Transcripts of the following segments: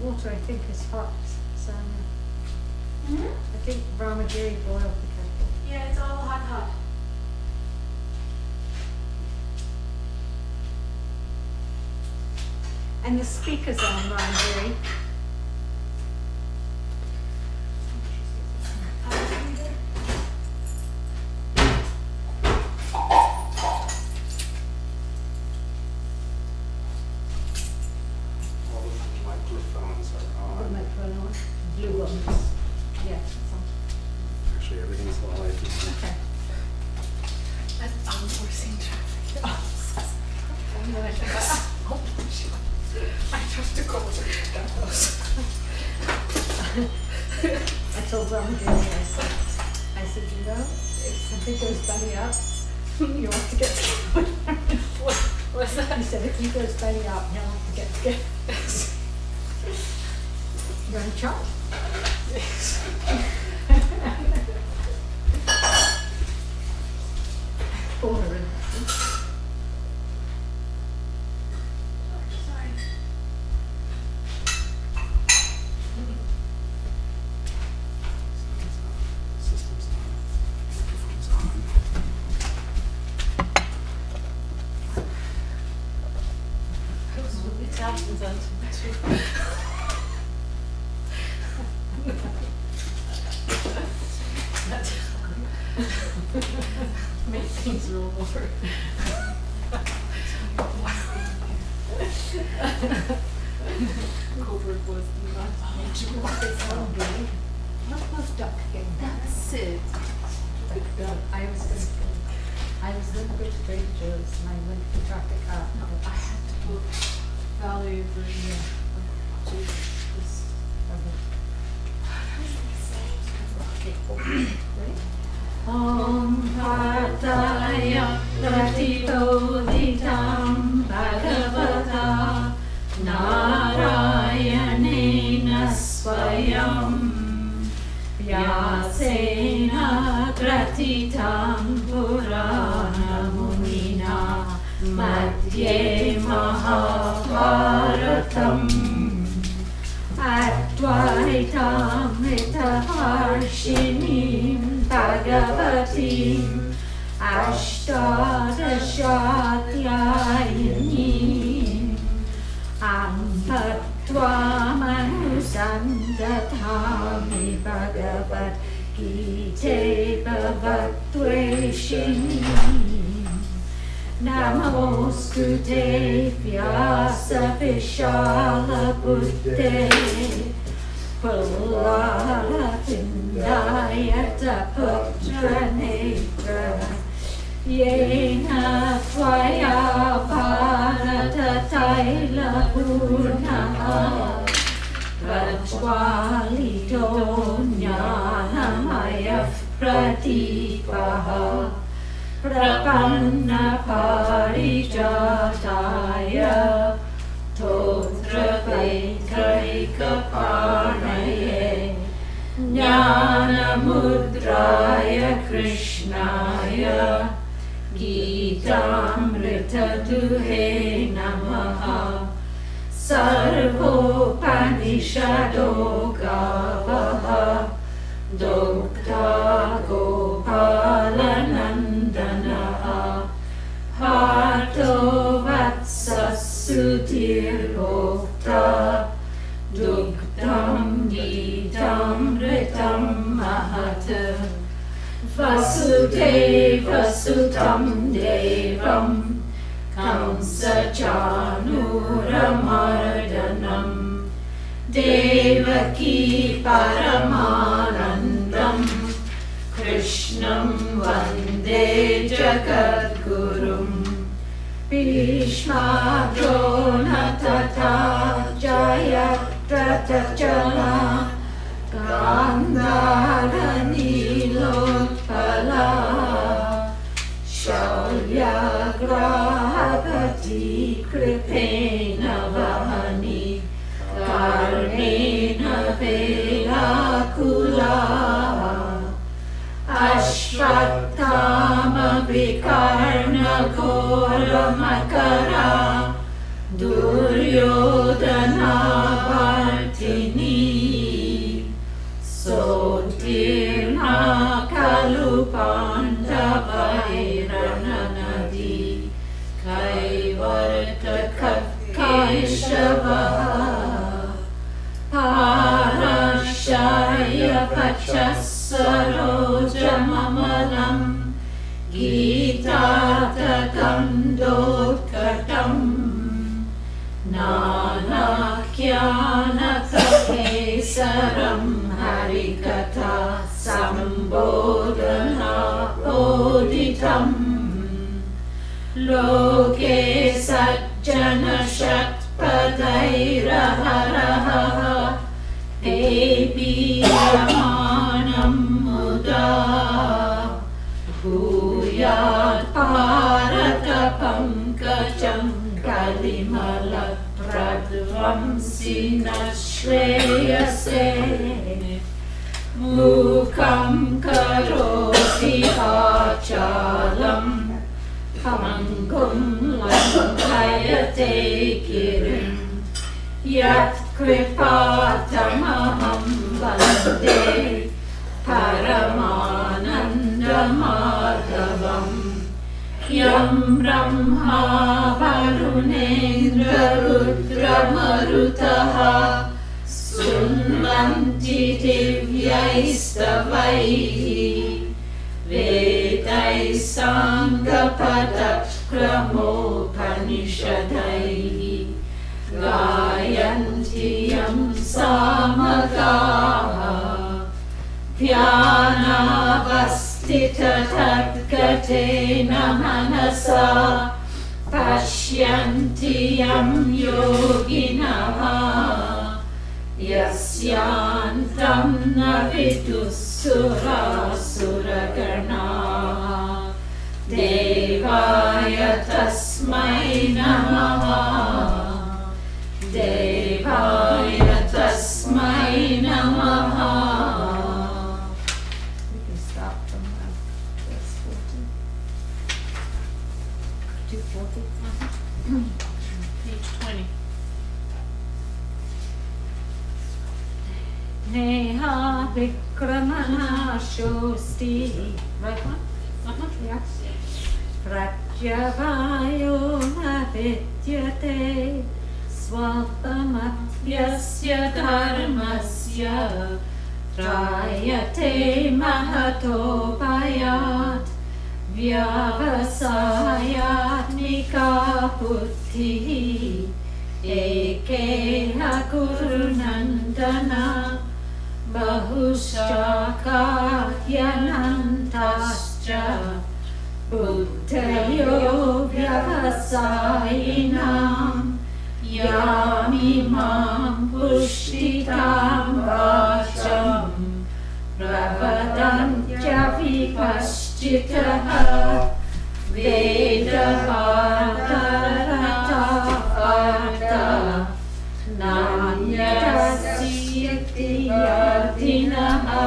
water, I think, is hot, Sonia. Hmm? I think Ramagiri boiled the kettle. Yeah, it's all hot. And the speaker's on, Ramagiri. Microphones are The on. microphone on. Blue ones. Yeah, it's on. Actually, everything's live. Okay. I'm forcing traffic. I'm gonna I have to go to the house. I told Ramagiri, I said, you know, if something goes belly up, you have to get together. What's that? He said, if he goes belly up, you'll have to get together. You're in charge. Boring. Sorry. System's on. Microphone's on. It's happens on too. Make things real boring. Coburg was not knowledgeable. It's hungry. What was duck again? That's it. I was going to go to Trader Joe's and I went to traffic up. I had to book Valerie for this. Om Pataya Pratitoditam Bhagavata Narayanena Swayam Vyasena Pratitam Purana Munina Madhye Mahabharatam Advaitamritaharshinim Bhagavatim Ashtadashatyayinim Ampatvamanusandadhami Bhagavad Gite Bhavatveshinim Namostute Vyasa Vishala Buddhe Pularapindayata Putra Netra Yena Tvaya Bharata Taila Purnaha Prajwalito Jnanamaya Pratipaha Prapanna Parijataya Totra Vetraika Parnaye Jnana Mudraya Krishnaya Gitamrita Duhe Namaha Sarvopanishado Gavaha Dokta Gopalanandana Harto Vatsasutirokta Duktam Gitam Ritam Mahata Vasudeva Sutam Devam Kamsa Chanuramardanam Devaki Paramanandam Krishnam Vande Jagadgurum Bhishma Drona Tata Jayatratachala Gandhara Nilotpala Shalyagrahapati Kripena Vahani Karnena Velakula Ashvatthama Vikarna Ghora Makara Duryodhana पाण्डवैरणनदी कैवर्तकैशवः पारशायपचः सरोजममलं गीतातकन्दोत्कटम् नानाख्यानककेसरं हरिकथा सम्बोधनाबोधितम् लोके सज्जनषट्पदैरहरः देवीयमानं मुदा भूयात् भारतपङ्कजं कलिमलप्रध्वंसि न श्रेयसे मूकं करोति वाचालम् पङ्गुं लङ्घयते गिरिं यत्कृपातमहं वन्दे परमानन्दमाधवम् यं ब्रह्मा वरुणेन्द्ररुद्रमरुतः स्तुवन्ति दिव्यैस्तवैः वेदैः साङ्गपदक्रमोपनिषदैः गायन्ति यं सामगाः ध्यानावस्थिततद्गतेन मनसा पश्यन्ति यं योगिनः यस्यान्तं न विदुः सुरासुरगणाः देवाय तस्मै नमः देवाय तस्मै नमः. We can start from verse 40. 240. Page 20. Neha Vikramanaşosti. Right one? Yeah. Pratyavayo na vidyate swalpamapyasya dharmasya trayate mahato payat vyavasayatmika buddhihi ekeha kurunandana bahushakahyanantascha buddhayo vyavasayinam yamimam pushtitam vacham pravadantya vipaschitaha vedavartarata nanyasiyatiyadinaha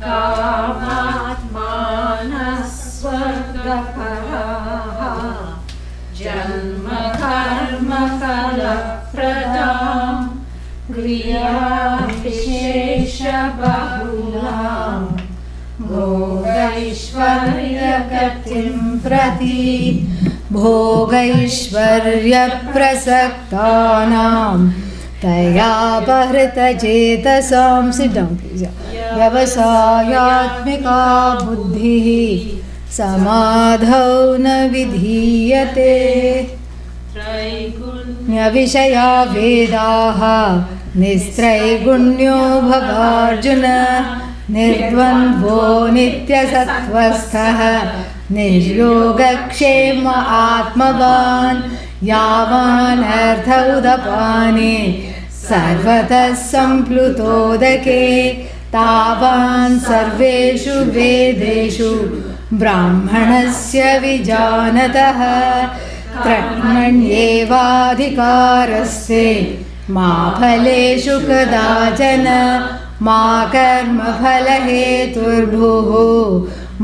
kamatmanasvargaparaha janma karma kalapradam griyavishesha bahulam भोगैश्वर्यगतिं प्रति भोगैश्वर्यप्रसक्तानां तयापहृतचेतसां व्यवसायात्मिका बुद्धिः समाधौ न विधीयते त्रैगुण्यविषया वेदाः निस्त्रैगुण्यो भवार्जुन निर्द्वन्द्वो नित्यसत्त्वस्थः निर्योगक्षेम आत्मवान् यावान् अर्थ उदपाने सर्वतः सम्प्लुतोदके तावान् सर्वेषु वेदेषु ब्राह्मणस्य विजानतः कर्मण्येवाधिकारस्ते मा फलेषु कदाचन मा कर्मफलहेतुर्भुः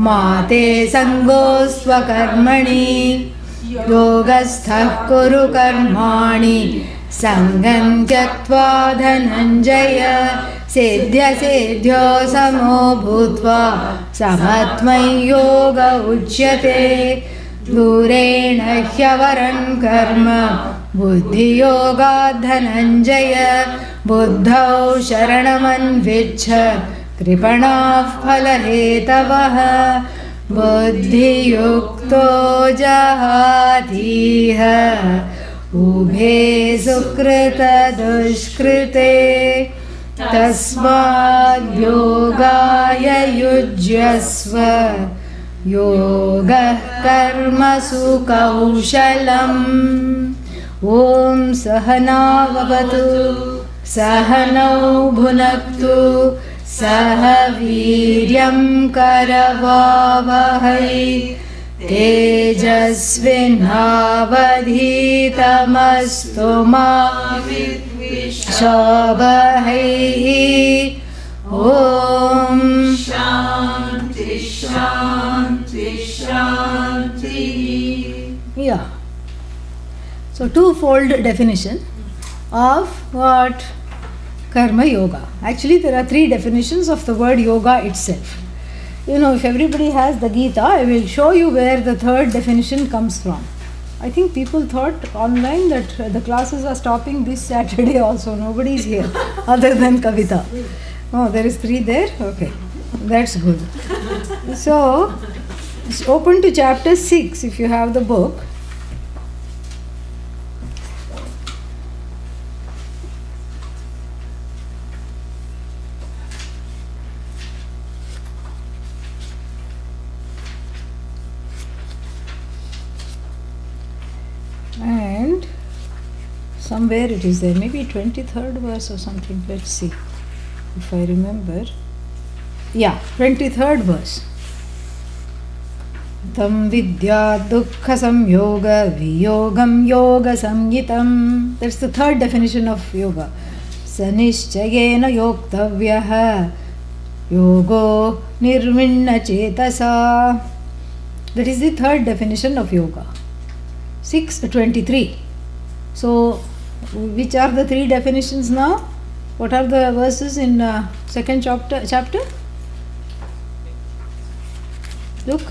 मा ते सङ्गोऽस्त्वकर्मणि योगस्थः कुरु कर्माणि सङ्गं त्यक्त्वा धनञ्जय सेद्य समो भूत्वा समत्वं योग उच्यते दूरेण ह्यवरं कर्म बुद्धियोगात् धनञ्जय बुद्धौ शरणमन्विच्छ कृपणाः फलहेतवः बुद्धियुक्तो जहातीह उभे सुकृतदुष्कृते तस्माद् योगाय युज्यस्व योगः कर्मसु कौशलम् ॐ सहनाववतु सहनौ भुनक्तु सह वीर्यं करवावहै तेजस्विनावधीतमस्तु मा विद्विषावहै ॐ शान्ति शान्ति शान्ति. Yeah. So twofold definition of what? Karma yoga. Actually there are three definitions of the word yoga itself. You know, if everybody has the Gita, I will show you where the third definition comes from. I think people thought online that the classes are stopping this Saturday also. Nobody is here other than Kavita. Oh, there is 3 there? Okay. That's good. So, it's open to chapter 6 if you have the book. And somewhere it is there, maybe 23rd verse or something. Let's see if I remember. Yeah, 23rd verse. Tam vidya dukkha samyoga viyogam yoga samyitam. That's the third definition of yoga. Sanishchayena yoktavyaha yogo nirvinna chetasa. That is the third definition of yoga. 6:23. So, which are the three definitions now? What are the verses in second chapter? Look.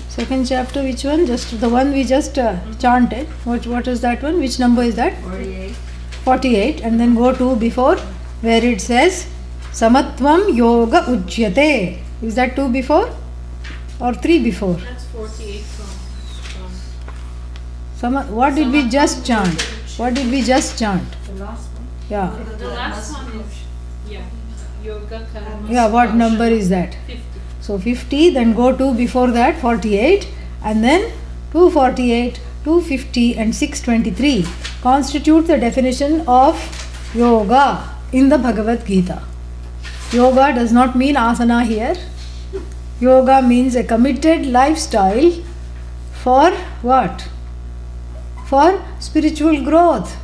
Second chapter, which one? Just the one we just chanted. What is that one? Which number is that? 48. 48. And then go to before, where it says Samatvam Yoga Ujyate. Is that 2 before or 3 before? That's 48 from What did we just chant? What did we just chant? The last one. Yeah. the last one is, yeah, yoga karma. Yeah, what number is that? 50. So 50, then go to before that 48, and then 248, 250 and 623 constitute the definition of yoga in the Bhagavad Gita. Yoga does not mean asana here. Yoga means a committed lifestyle for what? For spiritual growth.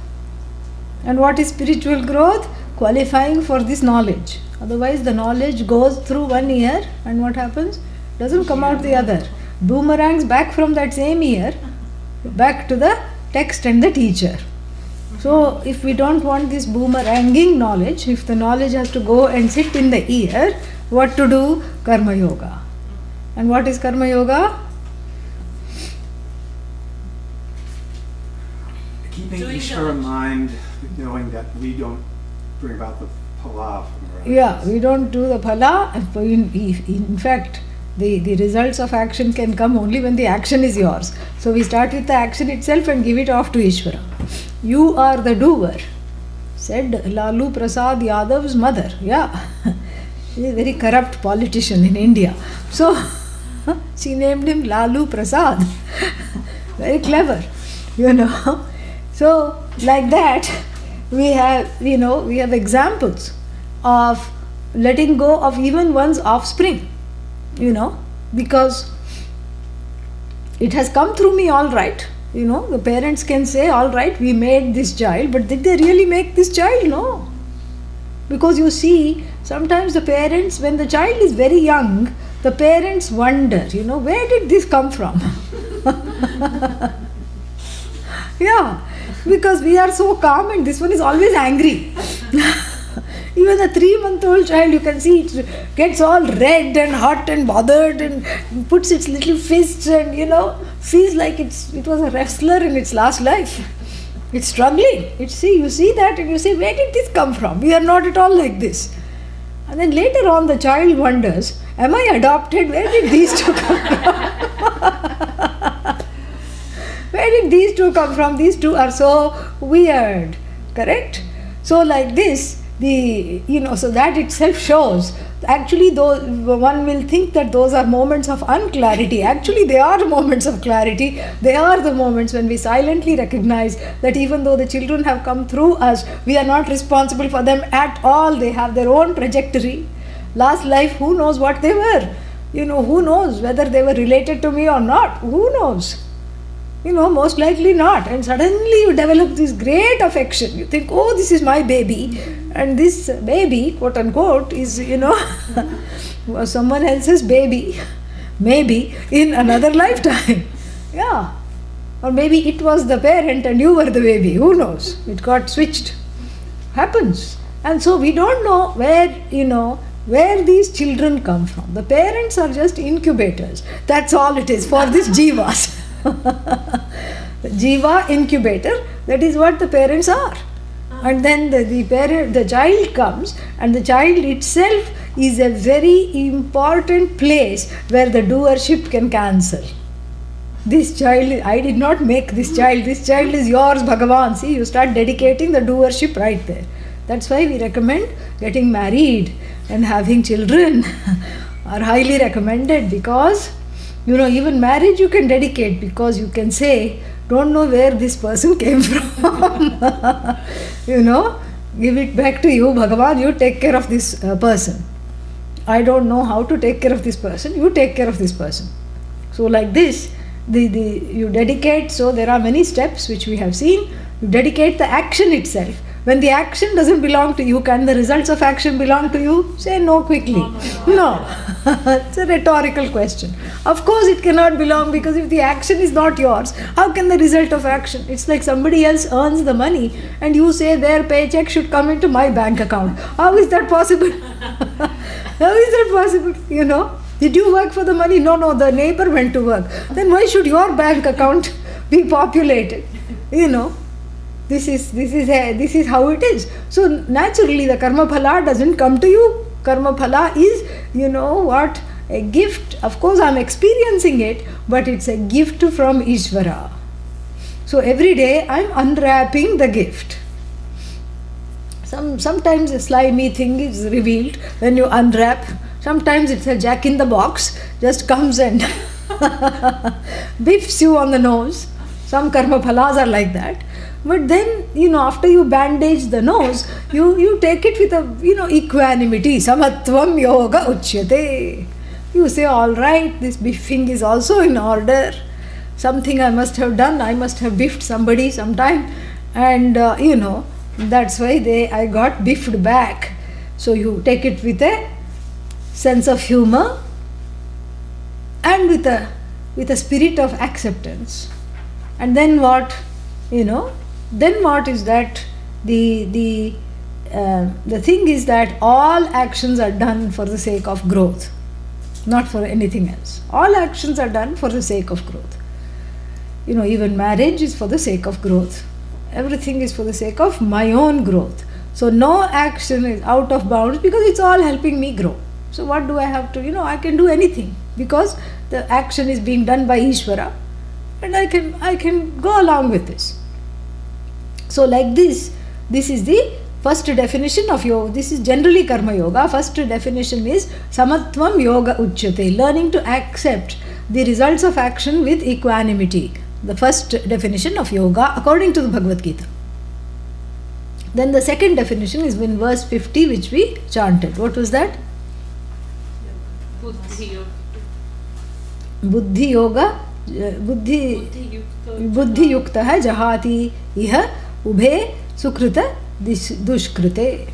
And what is spiritual growth? Qualifying for this knowledge. Otherwise the knowledge goes through one ear and what happens? Doesn't come out the other. Boomerangs back from that same ear, back to the text and the teacher. So if we don't want this boomeranging knowledge, if the knowledge has to go and sit in the ear, what to do? Karma yoga. And what is karma yoga? Keeping Doing Ishvara in that. mind, knowing that we don't bring about the phala from the Yeah, we don't do the phala. In fact, the results of action can come only when the action is yours. So we start with the action itself and give it off to Ishvara. You are the doer, said Lalu Prasad Yadav's mother. Yeah, he is a very corrupt politician in India. So she named him Lalu Prasad. Very clever, you know. So like that, we have examples of letting go of even one's offspring, because it has come through me all right. The parents can say, all right, we made this child, but did they really make this child? No. Because you see, sometimes the parents, when the child is very young, the parents wonder, where did this come from? Yeah, because we are so calm and this one is always angry. Even a 3-month-old child, you can see it gets all red and hot and bothered and puts its little fists and, feels like it was a wrestler in its last life. It's struggling. You see that and you say, where did this come from? We are not at all like this. And then later on the child wonders, am I adopted? Where did these two come from? Where did these two come from? These two are so weird. Correct? So like this, so that itself shows, actually though one will think that those are moments of unclarity. Actually they are moments of clarity. They are the moments when we silently recognize that even though the children have come through us, we are not responsible for them at all. They have their own trajectory. Last life, who knows what they were? Who knows whether they were related to me or not? Who knows? Most likely not. And suddenly you develop this great affection. You think, oh, this is my baby. And this baby, quote unquote, is, someone else's baby. Maybe in another lifetime. Yeah. Or maybe it was the parent and you were the baby. Who knows? It got switched. Happens. And so we don't know where these children come from. The parents are just incubators. That's all it is for these jivas. Jiva incubator, that is what the parents are. And then the child comes, and the child itself is a very important place where the doership can cancel. This child, I did not make this child is yours, Bhagavan. See, you start dedicating the doership right there. That's why we recommend getting married and having children are highly recommended, because even marriage you can dedicate, because you can say, don't know where this person came from. Give it back to you, Bhagavan, you take care of this person. I don't know how to take care of this person, you take care of this person. So like this, you dedicate, so there are many steps which we have seen. You dedicate the action itself. When the action doesn't belong to you, can the results of action belong to you? Say no quickly. No. It's a rhetorical question. Of course it cannot belong, because if the action is not yours, how can the result of action? It's like somebody else earns the money and you say their paycheck should come into my bank account. How is that possible? How is that possible? Did you work for the money? No, the neighbor went to work. Then why should your bank account be populated? This is how it is. So naturally the karma phala doesn't come to you. Karma phala is, a gift. Of course I am experiencing it, but it's a gift from Ishvara. So every day I am unwrapping the gift. Sometimes a slimy thing is revealed when you unwrap. Sometimes it's a jack in the box, just comes and biffs you on the nose. Some karma phalas are like that. But then, after you bandage the nose, you take it with a, equanimity. Samatvam yoga uchyate. You say, all right, this biffing is also in order. Something I must have done. I must have biffed somebody sometime. And, that's why I got biffed back. So you take it with a sense of humor and with a spirit of acceptance. And then what? Then what is that? The thing is that all actions are done for the sake of growth, not for anything else. All actions are done for the sake of growth. Even marriage is for the sake of growth. Everything is for the sake of my own growth. So no action is out of bounds, because it's all helping me grow. So what do I have to, I can do anything, because the action is being done by Ishvara, and I can go along with this. So like this is the first definition of yoga. This is generally karma yoga. First definition is samatvam yoga uchyate, learning to accept the results of action with equanimity. The first definition of yoga according to the Bhagavad Gita. Then the second definition is in verse 50, which we chanted. What was that? Buddhi yoga. Buddhi yukta hai jahati iha ubhe sukrita dushkrite.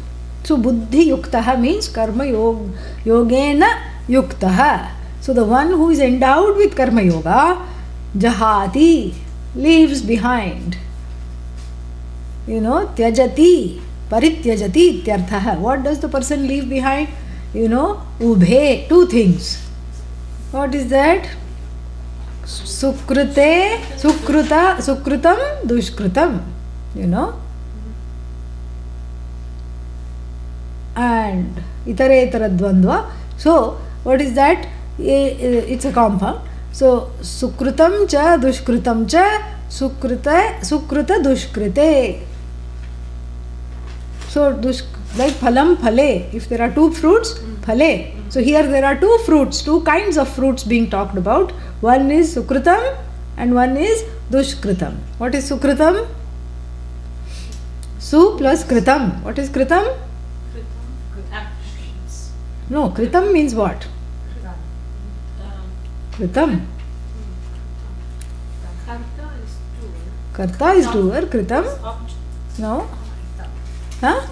So buddhi yukta means karma yogena yukta. So the one who is endowed with karma yoga, jahati, leaves behind. Tyajati, Parityajati ityartha. What does the person leave behind? Ubhe, two things. What is that? Sukrute, sukrutam, dushkrutam. And itaretara dvandva. So, what is that? It's a compound. So, sukrutam cha, dushkrutam cha, sukruta dushkrute. So, like phalam phale, if there are two fruits, phale. So, here there are two fruits, two kinds of fruits being talked about. One is sukrutam and one is dushkrutam. What is sukrutam? Su plus kritam. What is kritam? Actions. No, kritam means what? Kritam. Karta is doer. Karta is doer, kritam. Object. No? Huh?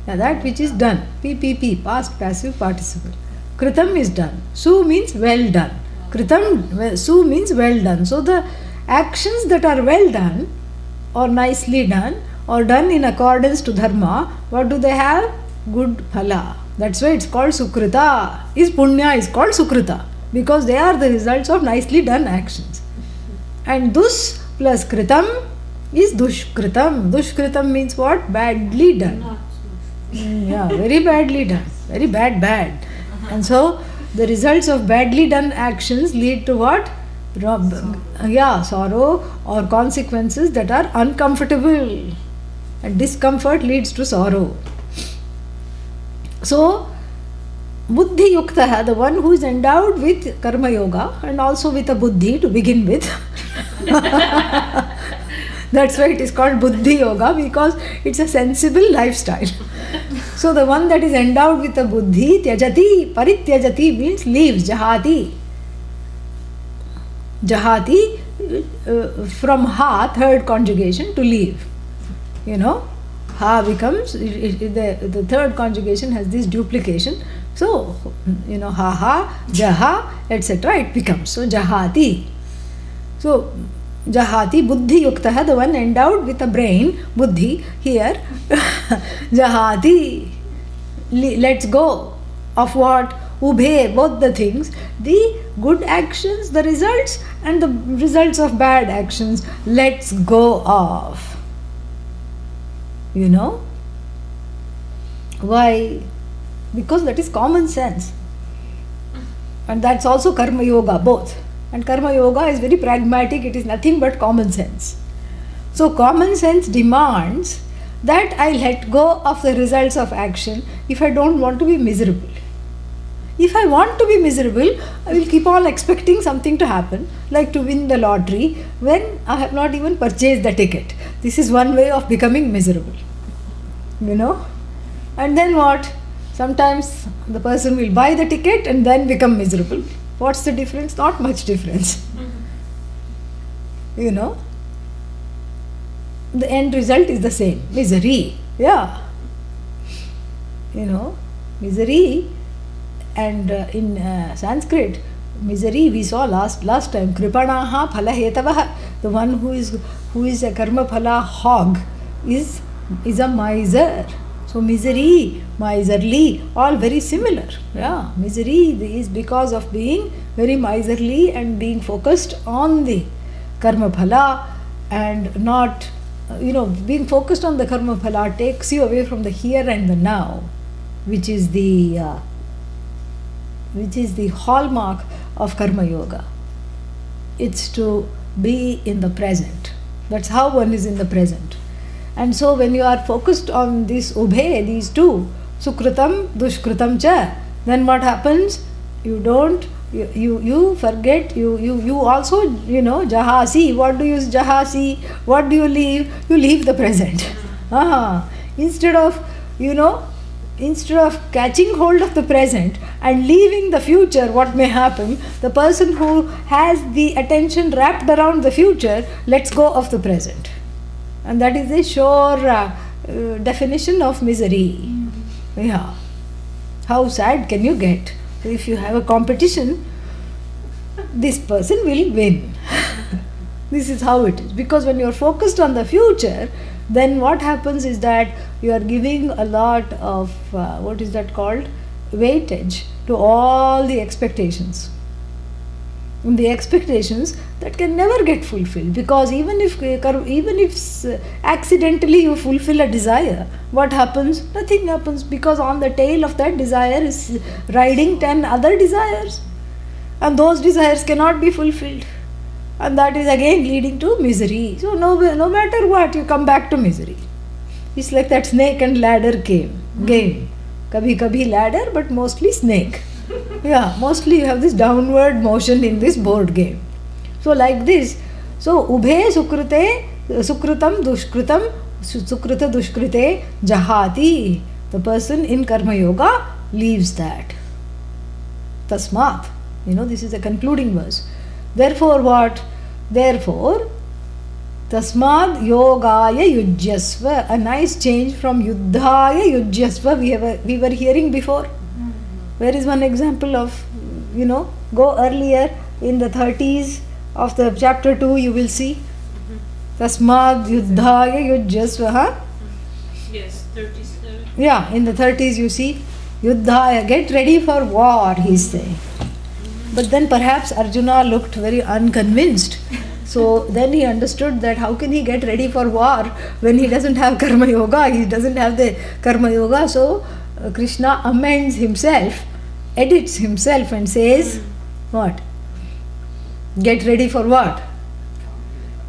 Yeah, that which is done. PPP, past passive participle. Kritam is done. Su means well done. Kritam, su means well done. So the actions that are well done or nicely done or done in accordance to dharma, what do they have? Good phala. That's why it's called sukrita. Is punya is called sukrita because they are the results of nicely done actions. And dus plus kritam is dushkritam. Dushkritam means what? Badly done. Not Yeah, very badly done. Very bad. And so the results of badly done actions lead to what? Sorrow or consequences that are uncomfortable. And discomfort leads to sorrow. So, buddhi yuktaha, the one who is endowed with karma yoga and also with a buddhi to begin with. That's why it is called buddhi yoga because it's a sensible lifestyle. So the one that is endowed with a buddhi, tyajati, parityajati means leaves, jahati. Jahati from ha, third conjugation, to leave. Ha becomes, the third conjugation has this duplication. So, ha, jaha, etc. it becomes. So, jahati. So, jahati, buddhi yuktaha, the one endowed with a brain, buddhi, here, jahati, lets go of what? Ubhe, both the things, the good actions, the results, and the results of bad actions, lets go of. Why? Because that is common sense. And that's also karma yoga, both. And karma yoga is very pragmatic, it is nothing but common sense. So common sense demands that I let go of the results of action if I don't want to be miserable. If I want to be miserable, I will keep on expecting something to happen, like to win the lottery when I have not even purchased the ticket. This is one way of becoming miserable. And then what? Sometimes the person will buy the ticket and then become miserable. What's the difference? Not much difference. The end result is the same. Misery. Yeah. Misery. And in Sanskrit, misery we saw last time. Kripanaha phala hetavaha. The one who is a karma phala hog is a miser. So misery, miserly, all very similar. Yeah, misery is because of being very miserly and being focused on the karma phala and not, being focused on the karma phala takes you away from the here and the now, which is the hallmark of karma yoga. It's to be in the present. That's how one is in the present. And so when you are focused on this ubhe, these two, sukrutam, dushkrutam cha, then what happens? You forget, you also, jahasi. What do you jahasi? What do you leave? You leave the present. Instead of catching hold of the present and leaving the future, what may happen, the person who has the attention wrapped around the future lets go of the present. And that is a sure definition of misery. Yeah. How sad can you get? So if you have a competition, this person will win. This is how it is. Because when you are focused on the future, then what happens is that you are giving a lot of, what is that called? Weightage to all the expectations. And the expectations that can never get fulfilled, because even if accidentally you fulfill a desire, what happens? Nothing happens, because on the tail of that desire is riding 10 other desires, and those desires cannot be fulfilled, and that is again leading to misery. So no matter what, you come back to misery. It's like that snake and ladder game. Kabhi kabhi ladder, but mostly snake. Yeah, mostly you have this downward motion in this board game. So like this, so ubhe sukrutam dushkrutam sukruta dushkrute jahati. The person in karma yoga leaves that. Tasmat. This is the concluding verse. Therefore what? Therefore, tasmad yogaya yujyasva. A nice change from yuddhaya yujyasva we were hearing before. Where is one example of, go earlier in the 30s of the chapter 2, you will see. Tasmad yuddhaya yujyasva. Yes, 37. Yeah, in the 30s you see, yuddhaya, get ready for war, he's saying. But then perhaps Arjuna looked very unconvinced. So then he understood that how can he get ready for war when he doesn't have karma yoga, he doesn't have the karma yoga. So Krishna amends himself, edits himself and says, what? Get ready for what?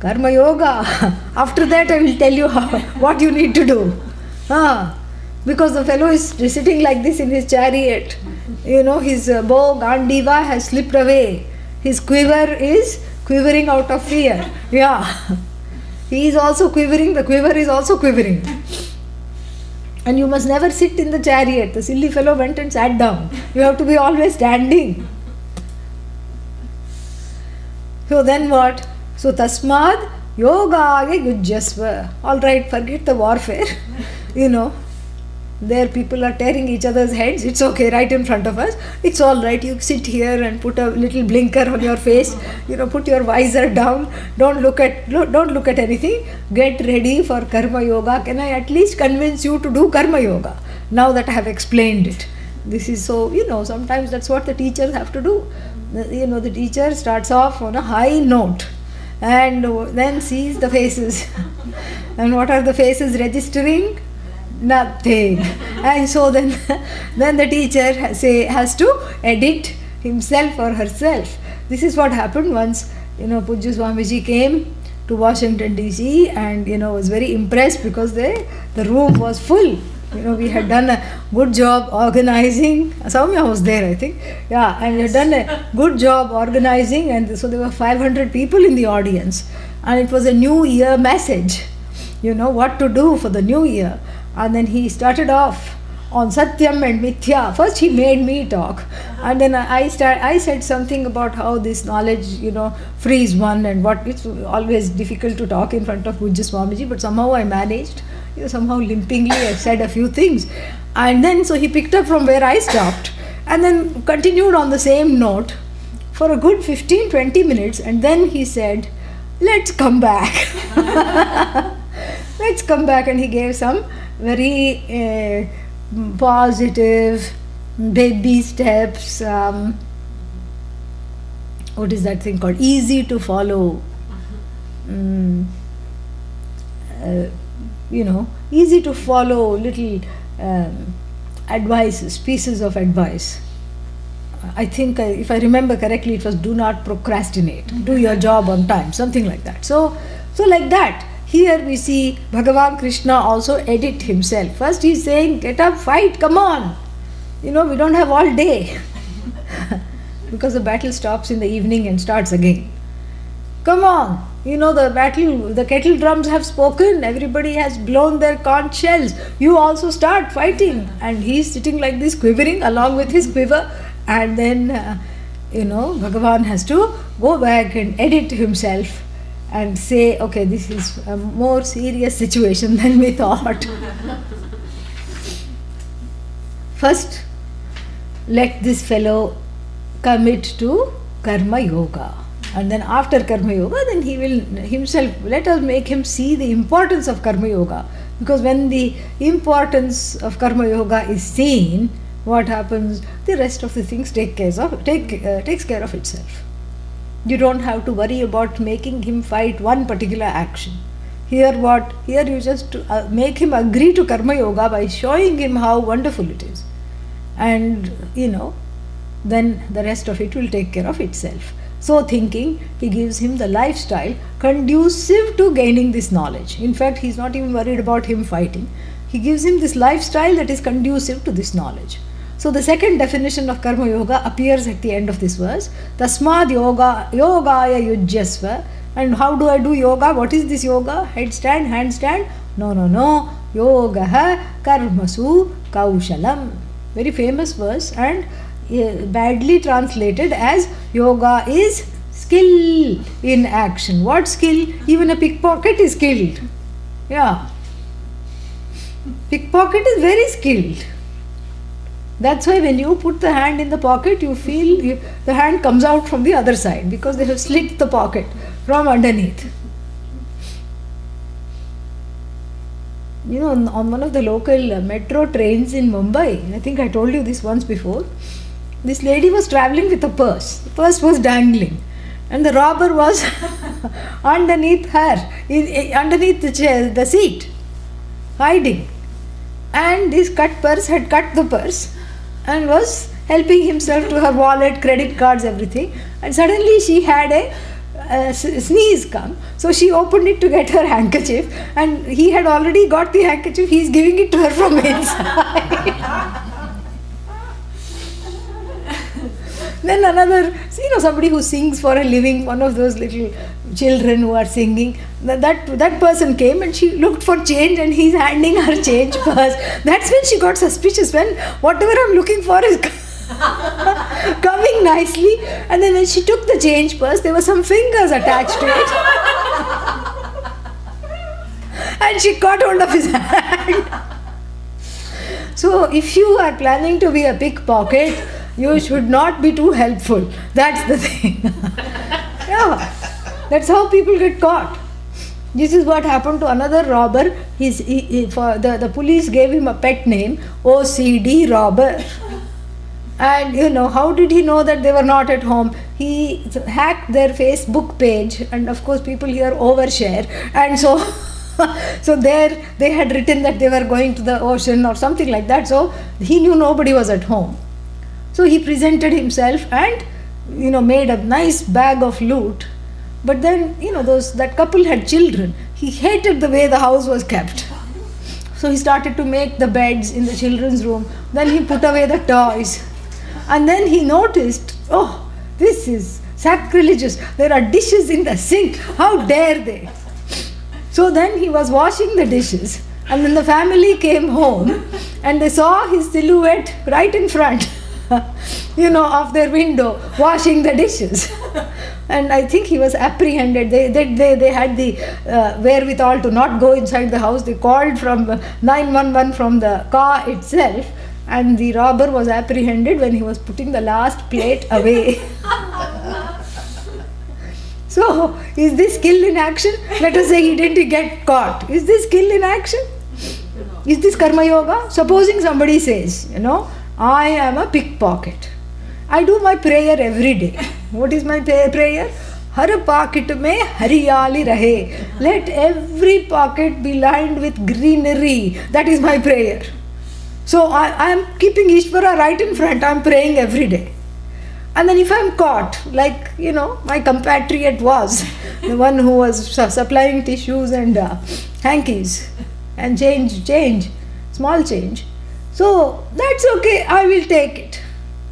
Karma yoga. After that I will tell you what you need to do. Because the fellow is sitting like this in his chariot. His bow, Gandiva, has slipped away. His quiver is quivering out of fear. Yeah. He is also quivering, the quiver is also quivering. And you must never sit in the chariot. The silly fellow went and sat down. You have to be always standing. So then what? So tasmad yogaya yujyasva. Alright, forget the warfare. There people are tearing each other's heads. It's okay, right in front of us. It's all right. You sit here and put a little blinker on your face. Put your visor down. Don't look at anything. Get ready for karma yoga. Can I at least convince you to do karma yoga? Now that I have explained it. This is so, sometimes that's what the teachers have to do. The teacher starts off on a high note and then sees the faces. And what are the faces registering? Nothing. And so then the teacher has to edit himself or herself. This is what happened once. Pujya Swamiji came to Washington DC and was very impressed because the room was full. We had done a good job organizing. Soumya was there, I think. Yeah, and we had done a good job organizing, and so there were 500 people in the audience. And it was a New Year message. What to do for the New Year. And then he started off on Satyam and Mithya. First he made me talk, and then I said something about how this knowledge, frees one, and what it's always difficult to talk in front of Pujya Swamiji, but somehow I managed. Somehow limpingly I said a few things, and then so he picked up from where I stopped, and then continued on the same note for a good 15-20 minutes, and then he said, "Let's come back." Let's come back, and he gave some very positive baby steps. What is that thing called? Easy to follow. Easy to follow little advices, pieces of advice. I think, if I remember correctly, it was do not procrastinate, do your job on time, something like that. So like that. Here we see Bhagavan Krishna also edit himself. First he is saying, get up, fight, come on. We don't have all day. Because the battle stops in the evening and starts again. Come on. The kettle drums have spoken. Everybody has blown their conch shells. You also start fighting. And he is sitting like this, quivering along with his quiver. And then, Bhagavan has to go back and edit himself. And say, okay, this is a more serious situation than we thought. First, let this fellow commit to karma yoga. And then after Karma Yoga, then he will himself, let us make him see the importance of Karma Yoga. Because when the importance of Karma Yoga is seen, what happens? The rest of the things takes care of itself. You don't have to worry about making him fight one particular action. Here you just make him agree to Karma Yoga by showing him how wonderful it is. And then the rest of it will take care of itself. So thinking, he gives him the lifestyle conducive to gaining this knowledge. In fact, he's not even worried about him fighting. He gives him this lifestyle that is conducive to this knowledge. So the second definition of Karma Yoga appears at the end of this verse. Tasmad yoga, yogaya yujyasva. And how do I do yoga? What is this yoga? Headstand, handstand? No. Yogaha karmasu kaushalam. Very famous verse, and badly translated as yoga is skill in action. What skill? Even a pickpocket is skilled. Yeah. Pickpocket is very skilled. That's why when you put the hand in the pocket, you feel the hand comes out from the other side, because they have slit the pocket from underneath. On one of the local metro trains in Mumbai, I think I told you this once before, this lady was travelling with a purse. The purse was dangling, and the robber was underneath her, underneath the seat, hiding. And this cut purse had cut the purse and was helping himself to her wallet, credit cards, everything. And suddenly she had a sneeze come. So she opened it to get her handkerchief, and he had already got the handkerchief. He is giving it to her from inside. Then another, somebody who sings for a living, one of those little children who are singing, that person came and she looked for change, and he's handing her change purse. That's when she got suspicious, when whatever I'm looking for is coming nicely. And then when she took the change purse, there were some fingers attached to it. And she caught hold of his hand. So if you are planning to be a pickpocket, you should not be too helpful. That's the thing. Yeah, that's how people get caught. This is what happened to another robber. The police gave him a pet name, OCD robber. And how did he know that they were not at home? He hacked their Facebook page, and of course people here overshare, and so there they had written that they were going to the ocean or something like that. So he knew nobody was at home. So he presented himself and made a nice bag of loot. But then that couple had children. He hated the way the house was kept. So he started to make the beds in the children's room. Then he put away the toys. And then he noticed, oh, this is sacrilegious. There are dishes in the sink. How dare they? So then he was washing the dishes. And then the family came home and they saw his silhouette right in front. Of their window, washing the dishes. And I think he was apprehended. They had the wherewithal to not go inside the house. They called from 911 from the car itself, and the robber was apprehended when he was putting the last plate away. So, is this skill in action? Let us say he didn't get caught. Is this skill in action? Is this Karma Yoga? Supposing somebody says, I am a pickpocket. I do my prayer every day. What is my prayer? Har pocket mein hariyali rahe. Let every pocket be lined with greenery. That is my prayer. So I am keeping Ishvara right in front. I am praying every day. And then if I am caught, like, my compatriot was, the one who was supplying tissues and hankies and change, small change. So that's okay, I will take it.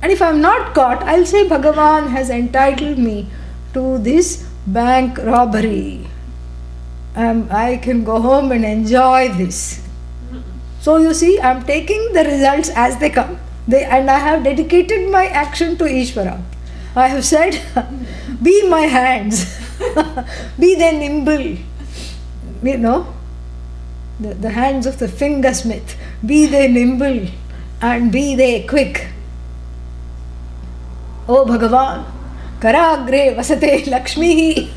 And if I am not caught, I will say Bhagavan has entitled me to this bank robbery. I can go home and enjoy this. So you see, I am taking the results as they come. And I have dedicated my action to Ishvara. I have said, be my hands, be they nimble, the hands of the fingersmith, be they nimble and be they quick. Oh Bhagavan, Karagre vasate Lakshmi.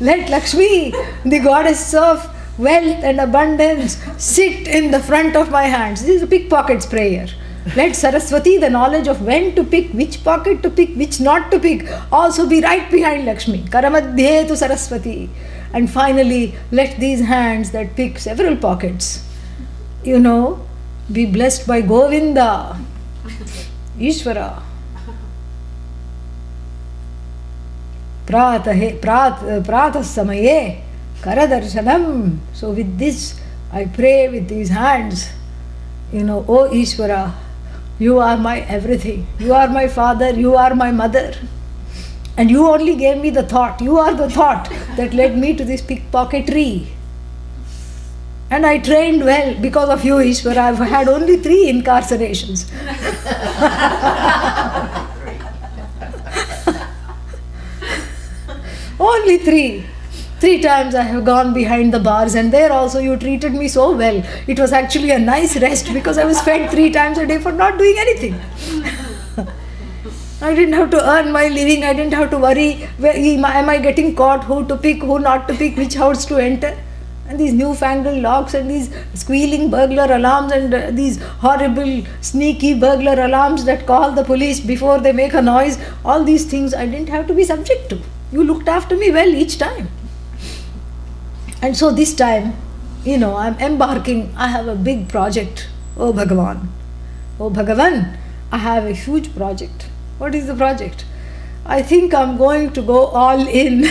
Let Lakshmi, the goddess of wealth and abundance, sit in the front of my hands. This is a pickpocket's prayer. Let Saraswati, the knowledge of when to pick, which pocket to pick, which not to pick, also be right behind Lakshmi. Karamadhye tu Saraswati. And finally, let these hands that pick several pockets, be blessed by Govinda, Ishvara. Pratah samaye karadarshanam. So with this, I pray with these hands, O Ishvara, you are my everything. You are my father, you are my mother. And you only gave me the thought. You are the thought that led me to this pickpocketry. And I trained well because of you, Ishvara. I've had only 3 incarcerations. Only 3. 3 times I have gone behind the bars, and there also you treated me so well. It was actually a nice rest because I was fed 3 times a day for not doing anything. I didn't have to earn my living. I didn't have to worry, am I getting caught, who to pick, who not to pick, which house to enter. And these newfangled locks and these squealing burglar alarms and these horrible sneaky burglar alarms that call the police before they make a noise, all these things I didn't have to be subject to. You looked after me well each time. And so this time, I'm embarking. I have a big project. Oh Bhagavan. Oh Bhagavan, I have a huge project. What is the project? I think I'm going to go all in.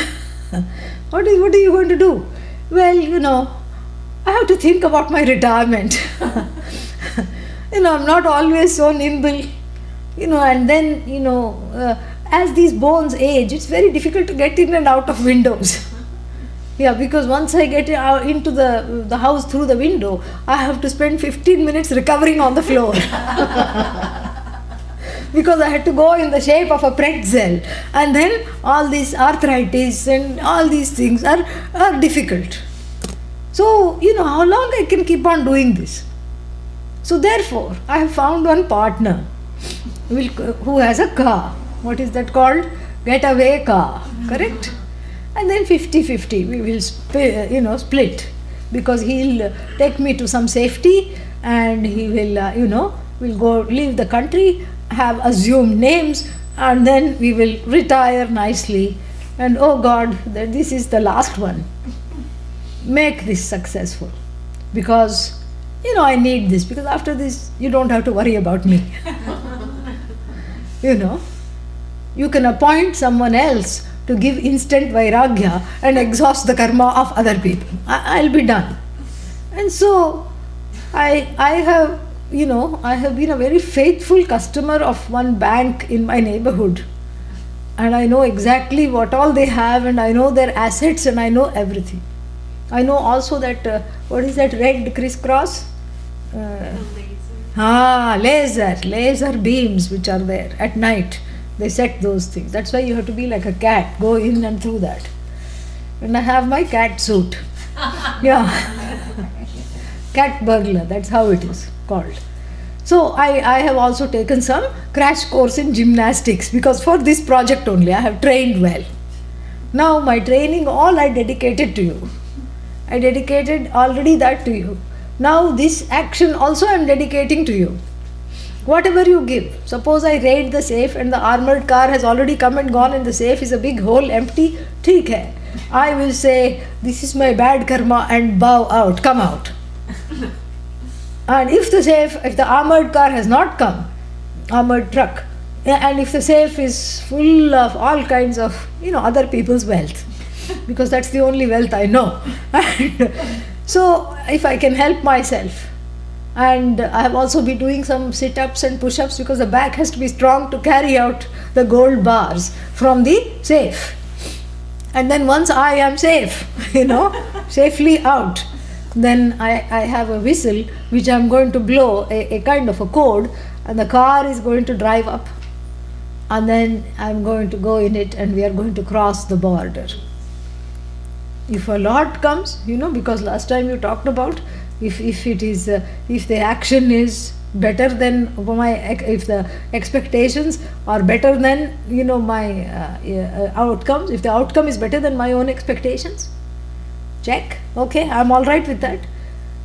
What are you going to do? Well, I have to think about my retirement. I'm not always so nimble. And then, as these bones age, it's very difficult to get in and out of windows. Yeah, because once I get into the house through the window, I have to spend 15 minutes recovering on the floor. Because I had to go in the shape of a pretzel, and then all this arthritis and all these things are difficult. So, how long I can keep on doing this? So therefore, I have found one partner who has a car. What is that called? Getaway car, correct? And then 50-50 we will split, because he'll take me to some safety, and he will we'll go leave the country, have assumed names, and then we will retire nicely. And oh God, that this is the last one. Make this successful, because I need this, because after this you don't have to worry about me. You can appoint someone else to give instant vairagya and exhaust the karma of other people. I'll be done. And so I have been a very faithful customer of one bank in my neighborhood, and I know exactly what all they have, and I know their assets, and I know everything. I know also that what is that red crisscross? Laser beams which are there at night. They set those things. That's why you have to be like a cat, go in and through that. And I have my cat suit. Yeah. Cat burglar, that's how it is called. So I have also taken some crash course in gymnastics, because for this project only I have trained well. Now my training, all I dedicated to you. I dedicated already that to you. Now this action also I am dedicating to you. Whatever you give, suppose I raid the safe and the armored car has already come and gone and the safe is a big hole empty, theek hai. I will say, this is my bad karma, and bow out, come out. And if the armored car has not come, armored truck, and if the safe is full of all kinds of, other people's wealth, because that's the only wealth I know. So if I can help myself, and I have also been doing some sit-ups and push-ups, because the back has to be strong to carry out the gold bars from the safe. And then once I am safe, safely out, then I have a whistle which I am going to blow, a kind of a code, and the car is going to drive up, and then I am going to go in it, and we are going to cross the border. If a lot comes, because last time you talked about, if the action is better than if the expectations are better than my outcomes, if the outcome is better than my own expectations, check. Okay, I'm all right with that.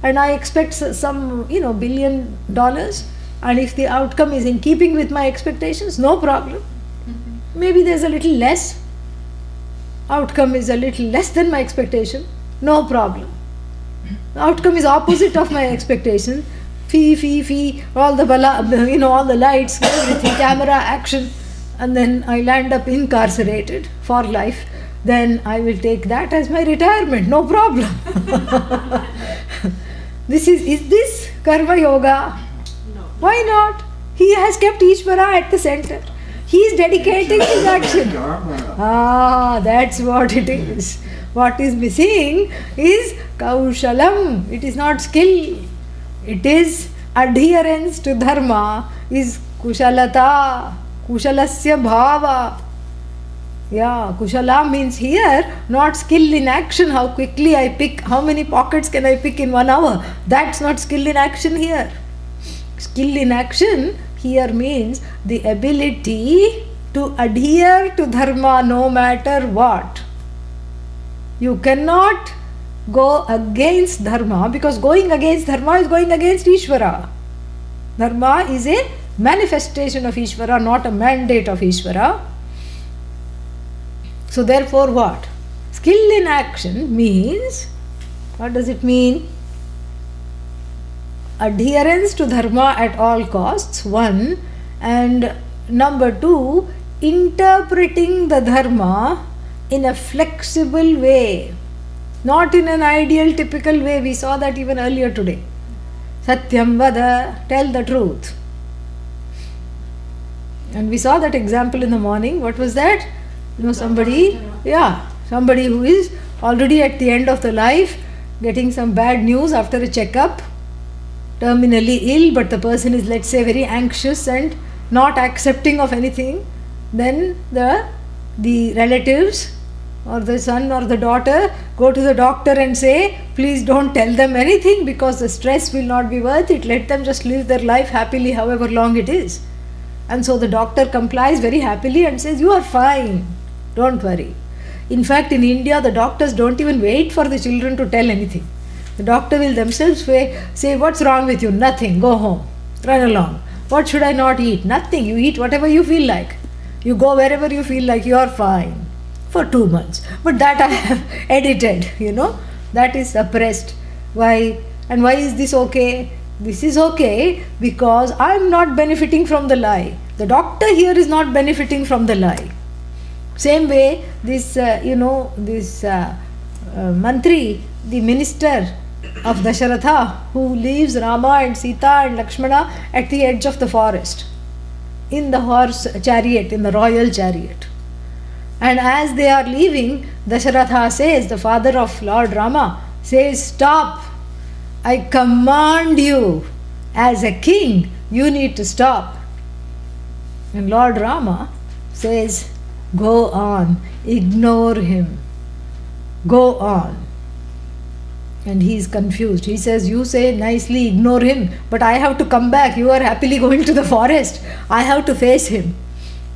And I expect some $1 billion, and if the outcome is in keeping with my expectations, no problem. Maybe there's a little less, outcome is a little less than my expectation, no problem. The outcome is opposite of my expectation, fee, all the bala, all the lights, everything, camera, action, and then I land up incarcerated for life, then I will take that as my retirement, no problem. Is this karma yoga? No. Why not? He has kept Ishvara at the center. He is dedicating his action. Dharma. That's what it is. What is missing is kaushalam. It is not skill. It is adherence to dharma, is kushalata, kushalasya bhava. Yeah, kushala means here not skill in action, how quickly I pick, how many pockets can I pick in 1 hour. That's not skill in action here. Skill in action here means the ability to adhere to dharma no matter what. You cannot go against dharma, because going against dharma is going against Ishvara. Dharma is a manifestation of Ishvara, not a mandate of Ishvara. So therefore what? Skill in action means, what does it mean? Adherence to dharma at all costs, one, and number two, interpreting the dharma in a flexible way, not in an ideal typical way. We saw that even earlier today. Satyam vada, tell the truth. And we saw that example in the morning. What was that? Somebody who is already at the end of the life, getting some bad news after a checkup, terminally ill, but the person is, let's say, very anxious and not accepting of anything. Then the relatives or the son or the daughter go to the doctor and say, please don't tell them anything, because the stress will not be worth it. Let them just live their life happily, however long it is. And so the doctor complies very happily and says, you are fine, don't worry. In fact, in India, the doctors don't even wait for the children to tell anything. The doctor will themselves say, what's wrong with you? Nothing, go home, run along. What should I not eat? Nothing, you eat whatever you feel like. You go wherever you feel like, you are fine. For 2 months. But that I have edited, that is suppressed. Why? And why is this okay? This is okay because I am not benefiting from the lie. The doctor here is not benefiting from the lie. Same way, this Mantri, the minister of Dasharatha, who leaves Rama and Sita and Lakshmana at the edge of the forest, in the horse chariot, in the royal chariot. And as they are leaving, Dasharatha says, the father of Lord Rama, says, stop, I command you, as a king, you need to stop. And Lord Rama says, go on, ignore him, go on. And he is confused. He says, you say nicely, ignore him, but I have to come back. You are happily going to the forest. I have to face him.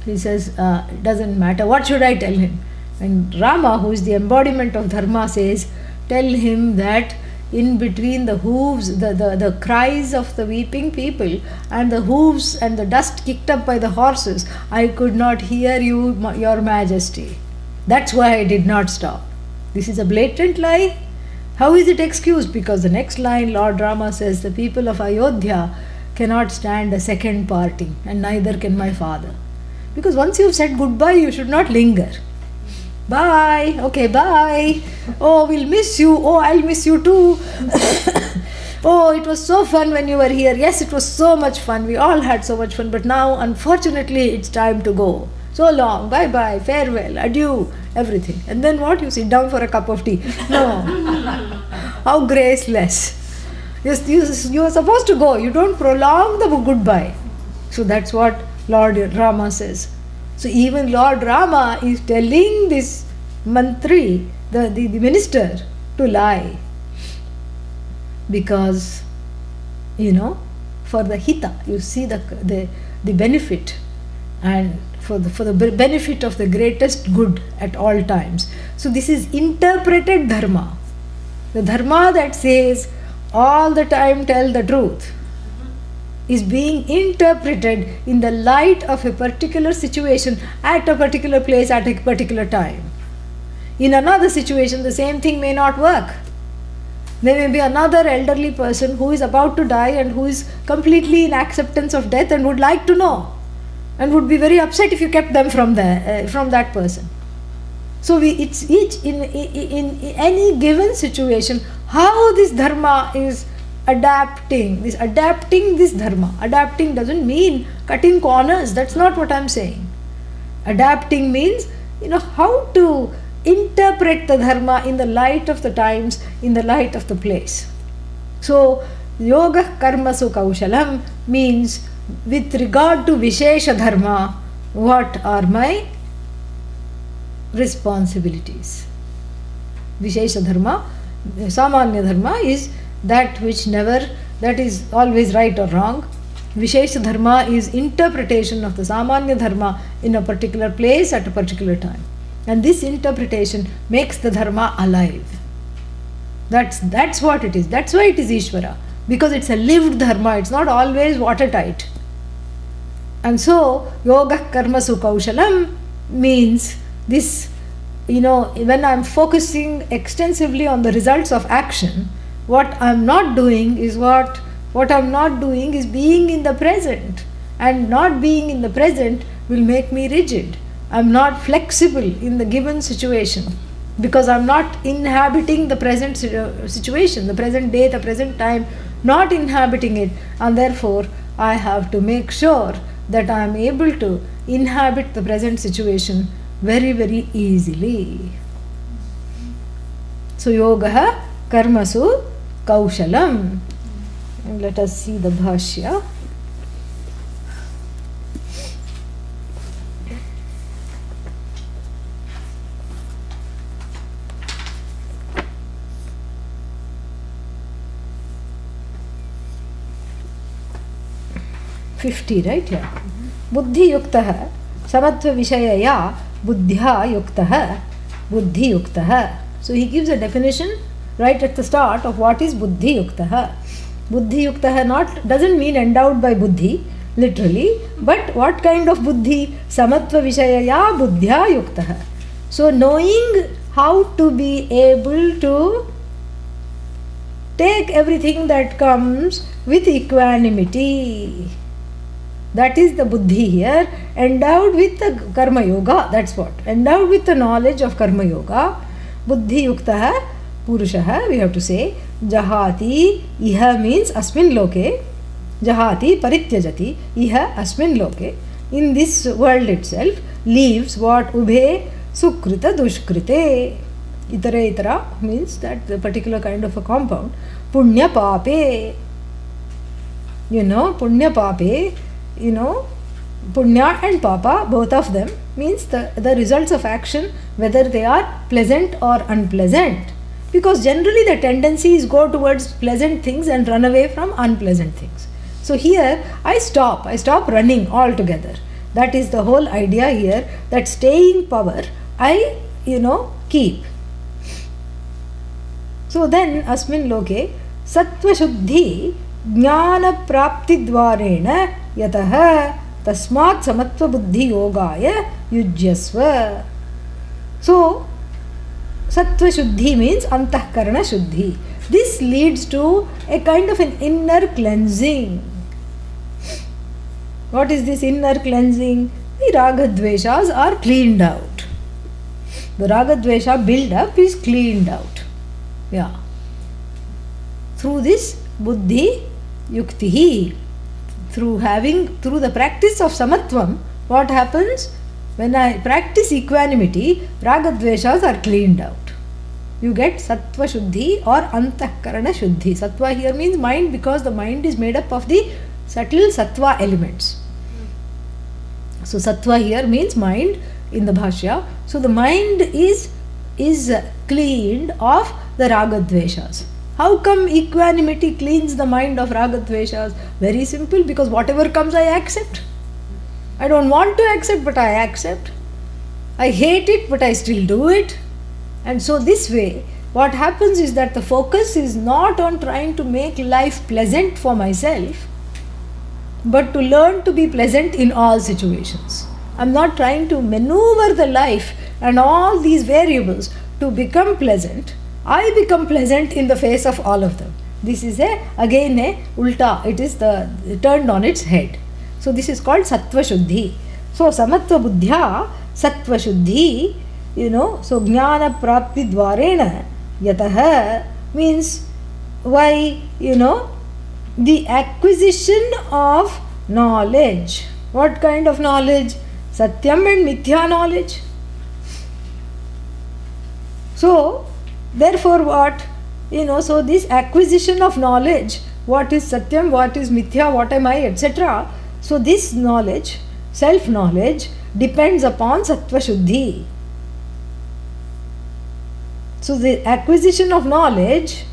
He says, it doesn't matter. What should I tell him? And Rama, who is the embodiment of dharma, says, tell him that in between the hooves, the cries of the weeping people and the hooves and the dust kicked up by the horses, I could not hear you, your majesty. That's why I did not stop. This is a blatant lie. How is it excused? Because the next line, Lord Rama says, the people of Ayodhya cannot stand a second parting, and neither can my father. Because once you've said goodbye, you should not linger. Bye. Okay, bye. Oh, we'll miss you. Oh, I'll miss you too. Oh, it was so fun when you were here. Yes, it was so much fun. We all had so much fun. But now, unfortunately, it's time to go. So long. Bye-bye. Farewell. Adieu. Everything. And then what? You sit down for a cup of tea. No. How graceless. You are supposed to go. You don't prolong the goodbye. So that's what Lord Rama says. So even Lord Rama is telling this mantri, the minister, to lie. Because, for the hita. You see the benefit, and for the benefit of the greatest good at all times. So this is interpreted dharma. The dharma that says all the time tell the truth is being interpreted in the light of a particular situation at a particular place at a particular time. In another situation, the same thing may not work. There may be another elderly person who is about to die and who is completely in acceptance of death and would like to know, and would be very upset if you kept them from that person. So it's each in any given situation how this dharma is adapting this dharma. Adapting doesn't mean cutting corners. That's not what I'm saying. Adapting means how to interpret the dharma in the light of the times, in the light of the place. So yoga karmasu kaushalam means with regard to vishesha dharma, what are my responsibilities? Vishesha dharma, samanya dharma is that which that is always right or wrong. Vishesha dharma is interpretation of the samanya dharma in a particular place at a particular time. And this interpretation makes the dharma alive. That's what it is. That's why it is Ishvara. Because it's a lived dharma, it's not always watertight. And so, yoga karmasu kaushalam means this, when I'm focusing extensively on the results of action, what I'm not doing is being in the present. And not being in the present will make me rigid. I'm not flexible in the given situation because I'm not inhabiting the present situation, the present day, the present time, not inhabiting it. And therefore, I have to make sure that I am able to inhabit the present situation very, very easily. So, yoga karmasu kaushalam. And let us see the bhashya. Right here. Buddhi yuktah samatva vishayaya buddhya yuktah buddhi yuktah. So he gives a definition right at the start of what is buddhi yuktah. Buddhi yuktah doesn't mean endowed by buddhi literally, but what kind of buddhi? Samatva vishayaya buddhya yuktah. So knowing how to be able to take everything that comes with equanimity. That is the buddhi here, endowed with the karma yoga. That's what. Endowed with the knowledge of karma yoga. Buddhi yuktah purushah, we have to say. Jahati, iha means asmin loke. Jahati parityajati, iha asmin loke. In this world itself, leaves what? Ubhe sukrita dushkrite. Itara itara means that the particular kind of a compound. Punya pape. Punya pape. Punya and papa, both of them, means the results of action, whether they are pleasant or unpleasant. Because generally the tendency is go towards pleasant things and run away from unpleasant things. So here I stop running altogether. That is the whole idea here, that staying power I keep. So then asmin loke sattva shuddhi jnana prapti dvarena yatah tasmat samatva buddhi yogaya yujyasva. So sattva shuddhi means antahkarana shuddhi. This leads to a kind of an inner cleansing. What is this inner cleansing? The raga dveshas are cleaned out. The raga dvesha build up is cleaned out. Yeah. Through this buddhi yuktihi, through the practice of samatvam, what happens? When I practice equanimity, raga dveshas are cleaned out. You get sattva shuddhi or antahkarana shuddhi. Sattva here means mind, because the mind is made up of the subtle sattva elements. So sattva here means mind in the bhashya. So the mind is cleaned of the raga dveshas. How come equanimity cleans the mind of ragadveshas? Very simple, because whatever comes I accept. I don't want to accept, but I accept. I hate it, but I still do it. And so this way, what happens is that the focus is not on trying to make life pleasant for myself, but to learn to be pleasant in all situations. I'm not trying to maneuver the life and all these variables to become pleasant. I become pleasant in the face of all of them. This is again a ulta. It is turned on its head. So this is called sattva shuddhi. So samatva buddhya sattva shuddhi, so jnana prapti dvarena yatah means why, the acquisition of knowledge. What kind of knowledge? Satyam and mithya knowledge. So therefore what? So this acquisition of knowledge, what is Satyam, what is Mithya, what am I, etc. So this knowledge, self-knowledge, depends upon Sattva Shuddhi. So the acquisition of knowledge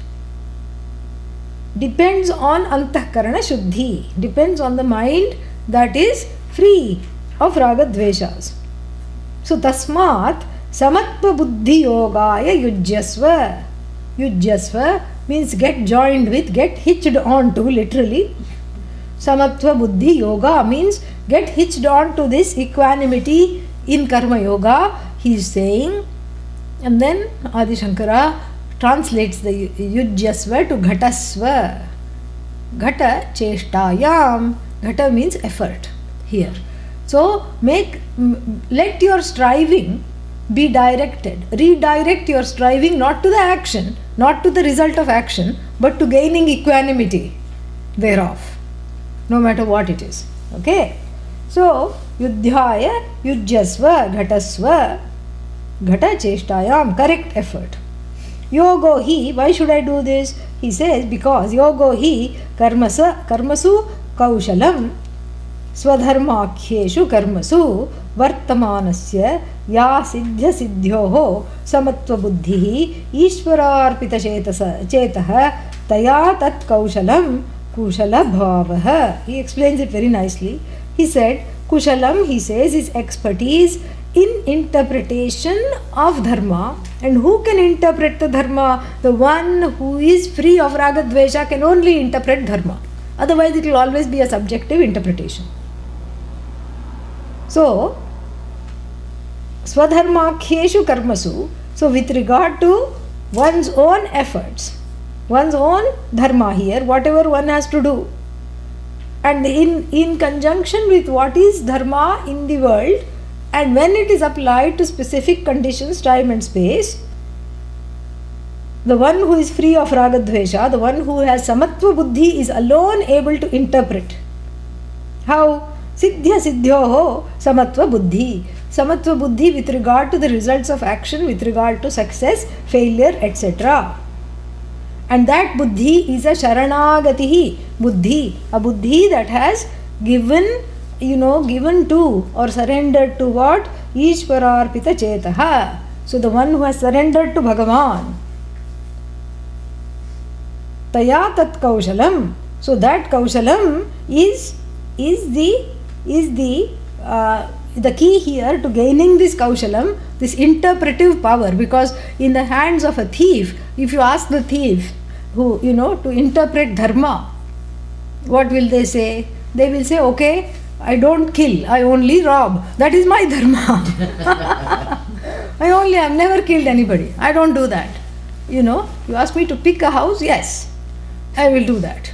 depends on Antahkarana Shuddhi, depends on the mind that is free of Raga Dveshas. So Tasmat Samatva Buddhi Yogaya Yujyasva. Yujyasva means get joined with, get hitched on to, literally. Samatva Buddhi Yoga means get hitched on to this equanimity in Karma Yoga, he is saying. And then Adi Shankara translates the Yujyasva to Ghatasva. Ghata Cheshtayam. Ghata means effort here. So let your striving be directed. Redirect your striving not to the action, not to the result of action, but to gaining equanimity thereof, no matter what it is. Okay? So, Yudhyaya, Yujyasva, Ghatasva, Ghata Cheshtayam, correct effort. Yogo hi, why should I do this? He says, because Yogo hi karmasu kaushalam Swadharmakhyeshu karmasu vartamanasya ya siddhya siddhyoho samatva buddhihi ishwararpita chetah taya tat kaushalam kushala bhavaha. He explains it very nicely. He said, kushalam, he says, is expertise in interpretation of dharma. And who can interpret the dharma? The one who is free of raga dvesha can only interpret dharma. Otherwise it will always be a subjective interpretation. So, swadharmakhyeshu karmasu, so with regard to one's own efforts, one's own dharma here, whatever one has to do, and in conjunction with what is dharma in the world, and when it is applied to specific conditions, time and space, the one who is free of raga dvesha, the one who has samatva buddhi, is alone able to interpret. How? Siddhya siddhyoho samatva buddhi. Samatva buddhi with regard to the results of action, with regard to success, failure, etc. And that buddhi is a sharanagatihi buddhi, a buddhi that has given to or surrendered to what? Ishwararpita chetaha. So the one who has surrendered to Bhagavan. Taya tat kaushalam. So that kaushalam is the key here to gaining this kaushalam, this interpretive power. Because in the hands of a thief, if you ask the thief who to interpret dharma, what will they say? They will say, okay, I don't kill, I only rob. That is my dharma. I've never killed anybody. I don't do that. You ask me to pick a house, yes, I will do that.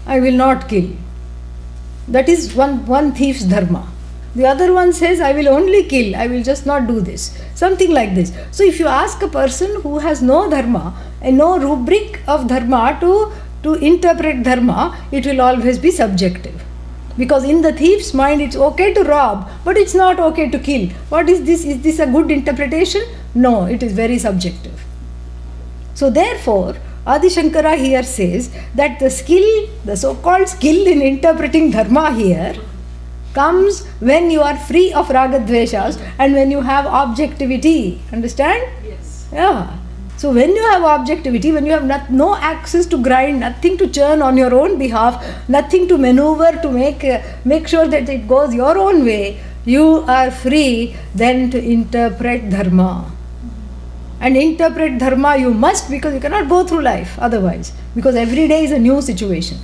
I will not kill. That is one thief's dharma. The other one says, I will only kill, I will just not do this. Something like this. So if you ask a person who has no dharma and no rubric of dharma to interpret dharma, it will always be subjective. Because in the thief's mind it's okay to rob, but it's not okay to kill. What is this? Is this a good interpretation? No, it is very subjective. So therefore, Adi Shankara here says that the skill, the so-called skill in interpreting dharma here, comes when you are free of raga dveshas and when you have objectivity. Understand? Yes. Yeah. So when you have objectivity, when you have no access to grind, nothing to churn on your own behalf, nothing to maneuver to make sure that it goes your own way, you are free then to interpret dharma. And interpret dharma you must, because you cannot go through life otherwise, because every day is a new situation.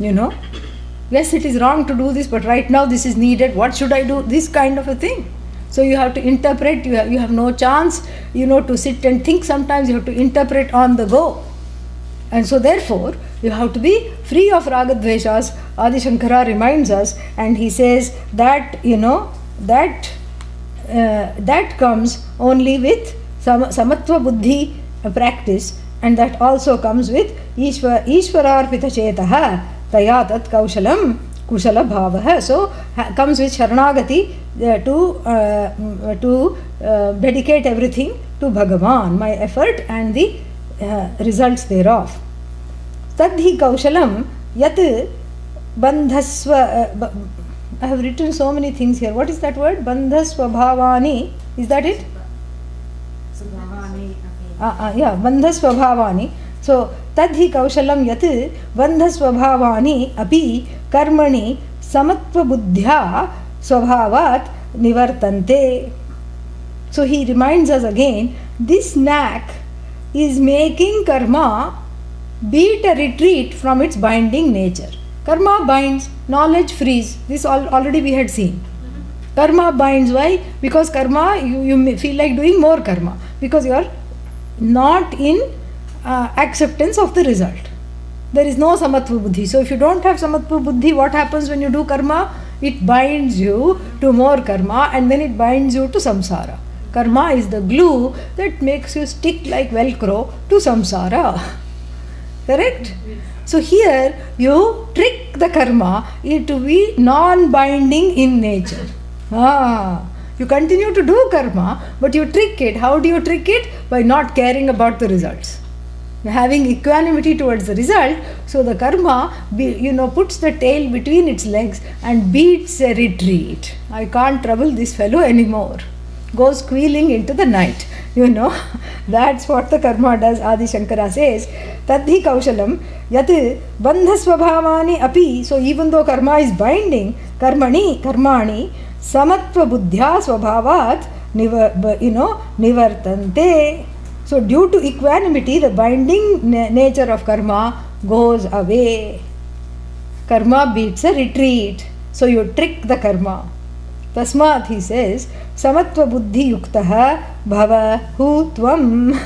Yes, it is wrong to do this, but right now this is needed. What should I do? This kind of a thing. So you have to interpret. You have no chance, to sit and think. Sometimes you have to interpret on the go. And so therefore, you have to be free of raga dveshas. Adi Shankara reminds us, and he says that, that comes only with samatva buddhi practice, and that also comes with ishwararpita chetaha taya tat kaushalam kushala bhavaha. So comes with sharanagati to dedicate everything to Bhagavan, my effort and the results thereof. Tadhi kaushalam yat bandhasva. I have written so many things here. What is that word? Bandhasvabhavani. Is that it? Yeah, bandhasvabhavani. So tadhi kaushalam yat bandhasvabhavani api karmani samatva buddhya swabhavat nivartante. So he reminds us again, this knack is making karma beat a retreat from its binding nature. Karma binds, knowledge frees. This already we had seen. Karma binds. Why? Because karma, you may feel like doing more karma, because you are not in acceptance of the result. There is no samatva buddhi. So if you don't have samatva buddhi, what happens when you do karma? It binds you to more karma, and then it binds you to samsara. Karma is the glue that makes you stick like Velcro to samsara. Correct? So here you trick the karma to be non-binding in nature. You continue to do karma, but you trick it. How do you trick it? By not caring about the results. Having equanimity towards the result, so the karma puts the tail between its legs and beats a retreat. I can't trouble this fellow anymore. Goes squealing into the night. That's what the karma does. Adi Shankara says, Tadhi kaushalam yat bandhasvabhavani api. So even though karma is binding, karmani samatva buddhya swabhavat nivartante. So due to equanimity, the binding nature of karma goes away. Karma beats a retreat. So you trick the karma. Tasmat, he says, samatva buddhi yuktaha bhavahu tvam.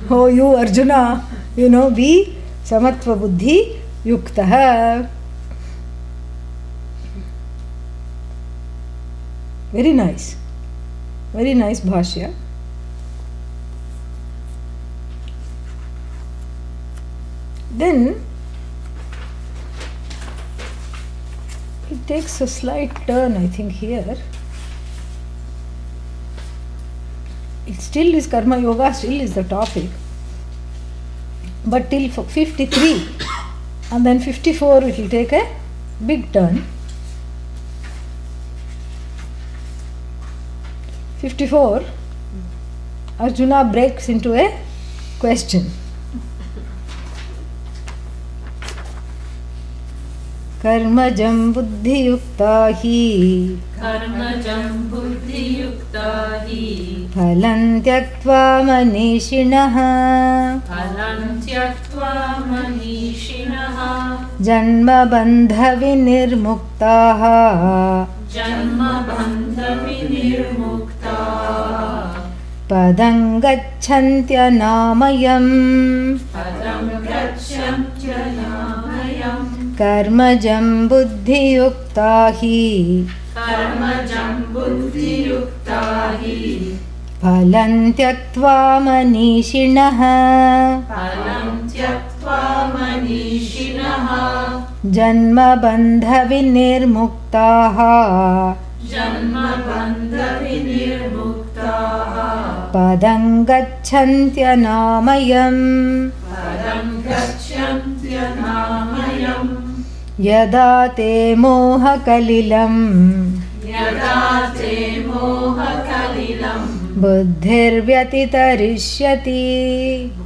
Oh, you Arjuna, be samatva buddhi yuktaha. Very nice. Very nice bhashya. Then it takes a slight turn, I think, here. It still is karma yoga, still is the topic. But till 53 and then 54 it will take a big turn. 54, Arjuna breaks into a question. Karmajam buddhi yukta hi phalam tyaktva manishinaha janma bandha vinirmuktaha padam gacchantya namayam karmajam buddhi yukta hi phalam tyaktva manishinaha janma bandha vinirmuktaha padam gacchantya namayam yada te moha kalilam बुद्धिर्व्यतितरिष्यति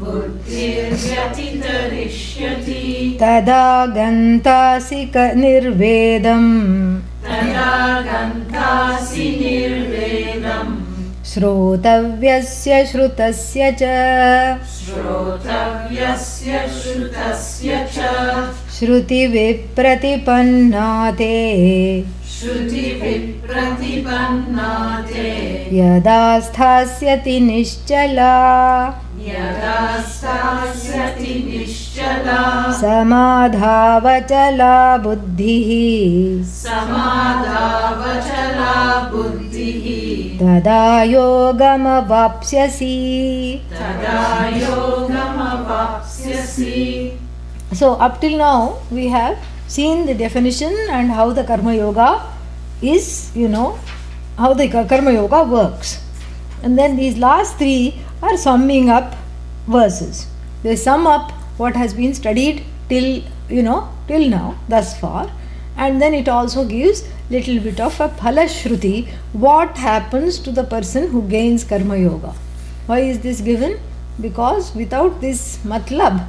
बुद्धिर्व्यतितरिष्यति तदा गन्तासि निर्वेदम् तदा गन्तासि निर्वेदम् श्रोतव्यस्य श्रुतस्य च श्रोतव्यस्य श्रुतस्य च श्रुतिविप्रतिपन्ना ते श्रुतिविप्रतिपन्ना ते यदा स्थास्यति निश्चला यदा स्थास्यति निश्चला समाधावचला बुद्धिः समाधावचला बुद्धिः तदा योगमवाप्स्यसि. तदा योगमवाप्स्यसि. So up till now we have seen the definition and how the karma yoga is, how the karma yoga works. And then these last three are summing up verses. They sum up what has been studied till now, thus far. And then it also gives little bit of a phala shruti, what happens to the person who gains karma yoga. Why is this given? Because without this matlab,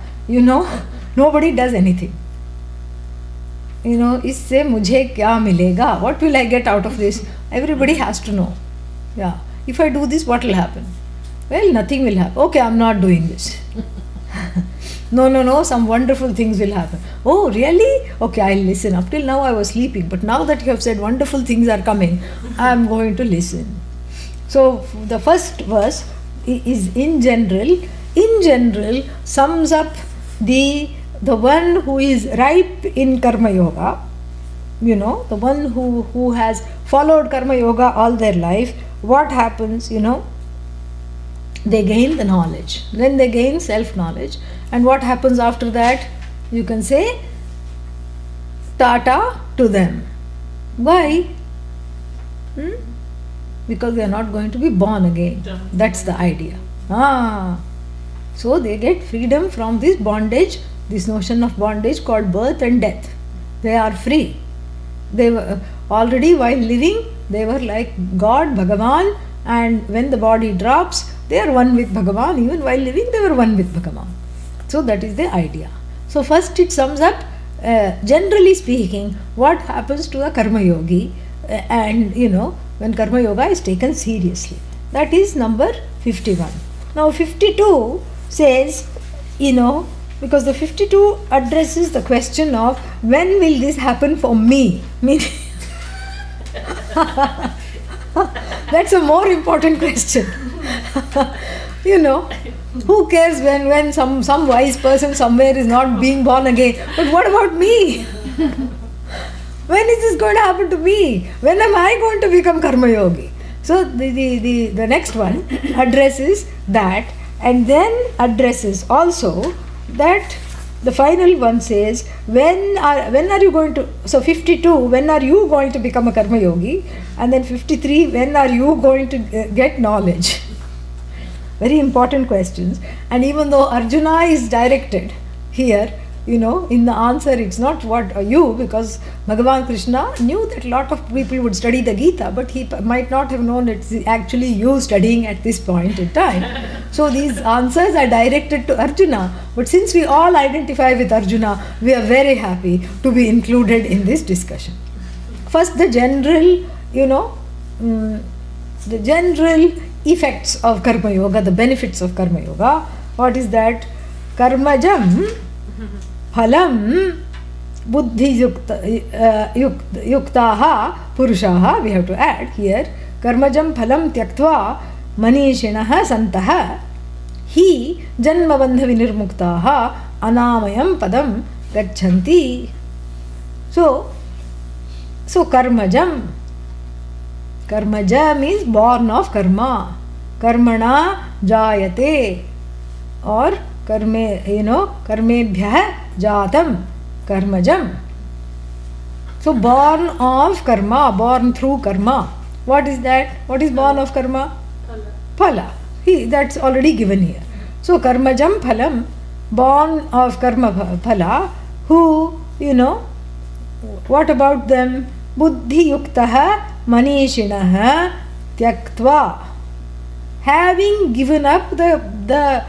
nobody does anything. इससे मुझे क्या मिलेगा? What will I get out of this? Everybody has to know. Yeah. If I do this, what will happen? Well, nothing will happen. Okay, I'm not doing this. No, some wonderful things will happen. Oh, really? Okay, I'll listen. Up till now I was sleeping, but now that you have said wonderful things are coming, I'm going to listen. So the first verse is in general sums up the one who is ripe in karma yoga, the one who has followed karma yoga all their life. What happens, they gain the knowledge, then they gain self-knowledge, and what happens after that? You can say tata to them. Why? Because they are not going to be born again. That's the idea. So they get freedom from this bondage, this notion of bondage called birth and death. They are free. They were already, while living, they were like God, Bhagavan, and when the body drops, they are one with Bhagavan. Even while living, they were one with Bhagavan. So that is the idea. So first it sums up, generally speaking, what happens to a karma yogi, and when karma yoga is taken seriously. That is number 51. Now 52 says, because the 52 addresses the question of when will this happen for me? That's a more important question. Who cares when some wise person somewhere is not being born again? But what about me? When is this going to happen to me? When am I going to become karma yogi? So the next one addresses that, and then addresses also that the final one says, when are you going to, so 52, when are you going to become a karma yogi? And then 53, when are you going to get knowledge? Very important questions. And even though Arjuna is directed here, in the answer it's not what are you, because Bhagavan Krishna knew that a lot of people would study the Gita, but he might not have known it's actually you studying at this point in time. So these answers are directed to Arjuna, but since we all identify with Arjuna, we are very happy to be included in this discussion. First, the general, the general effects of karma yoga, the benefits of karma yoga. What is that? Karmajam phalam buddhi yuktaha purushaha, we have to add here, karmajam phalam tyaktva manishinaha santaha hi janma bandha vinirmuktaha anamayam padam gachanti. So karmajam means born of karma. Karmana jayate, or karmebhyah jatam karmajam. So born of karma, born through karma. What is that? What is born of karma? Phala. That's already given here. So karmajam phalam, born of karma phala, who, what about them? Buddhi yuktaha manishinaha tyaktva. having given up the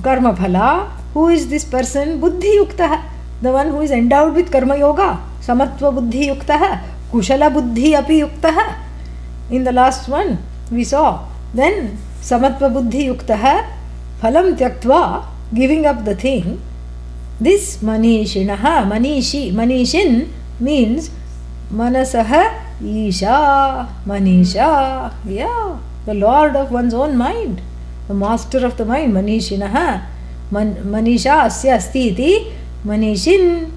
karma phala, who is this person? Buddhi yuktah, the one who is endowed with karma yoga. Samatva buddhi yuktah, kushala buddhi api yuktah. In the last one we saw. Then samatva buddhi yuktah, phalam tyaktva, giving up the thing. This manishinaha, manishin means manasaha isha, manisha, yeah, the lord of one's own mind, the master of the mind, manishinaha, manisha asya asti iti manishin.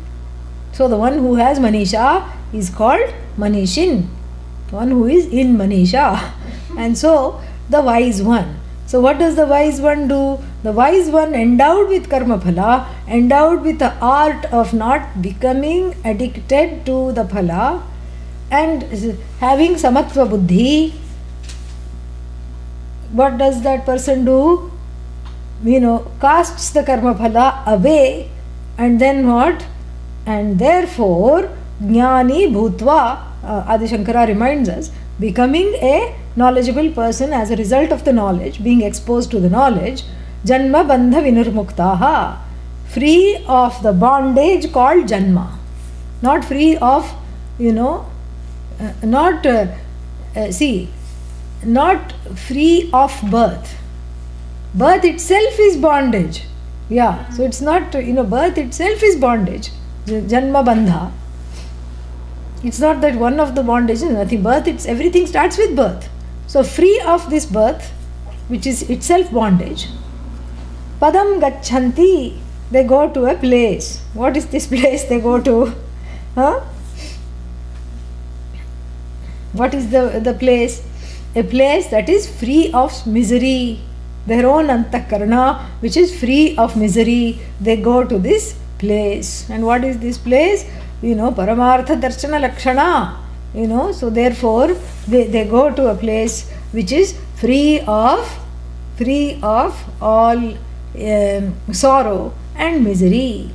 So the one who has manisha is called manishin, one who is in manisha. And so the wise one. So what does the wise one do? The wise one, endowed with karma phala, endowed with the art of not becoming addicted to the phala, and having samatva buddhi, what does that person do? Casts the karma phala away, and then what? And therefore, jnani bhutva, Adi Shankara reminds us, becoming a knowledgeable person as a result of the knowledge, being exposed to the knowledge, janma bandha vinurmuktaha, free of the bondage called janma, not free of, not free of birth. Birth itself is bondage. Yeah, so it's not, birth itself is bondage. Janma bandha. It's not that one of the bondages is nothing. Birth, everything starts with birth. So free of this birth, which is itself bondage. Padam gacchanti, they go to a place. What is this place they go to? What is the place? A place that is free of misery. Their own antakarana, which is free of misery. They go to this place. And what is this place? Paramartha darshana lakshana. So therefore they go to a place which is free of all sorrow and misery.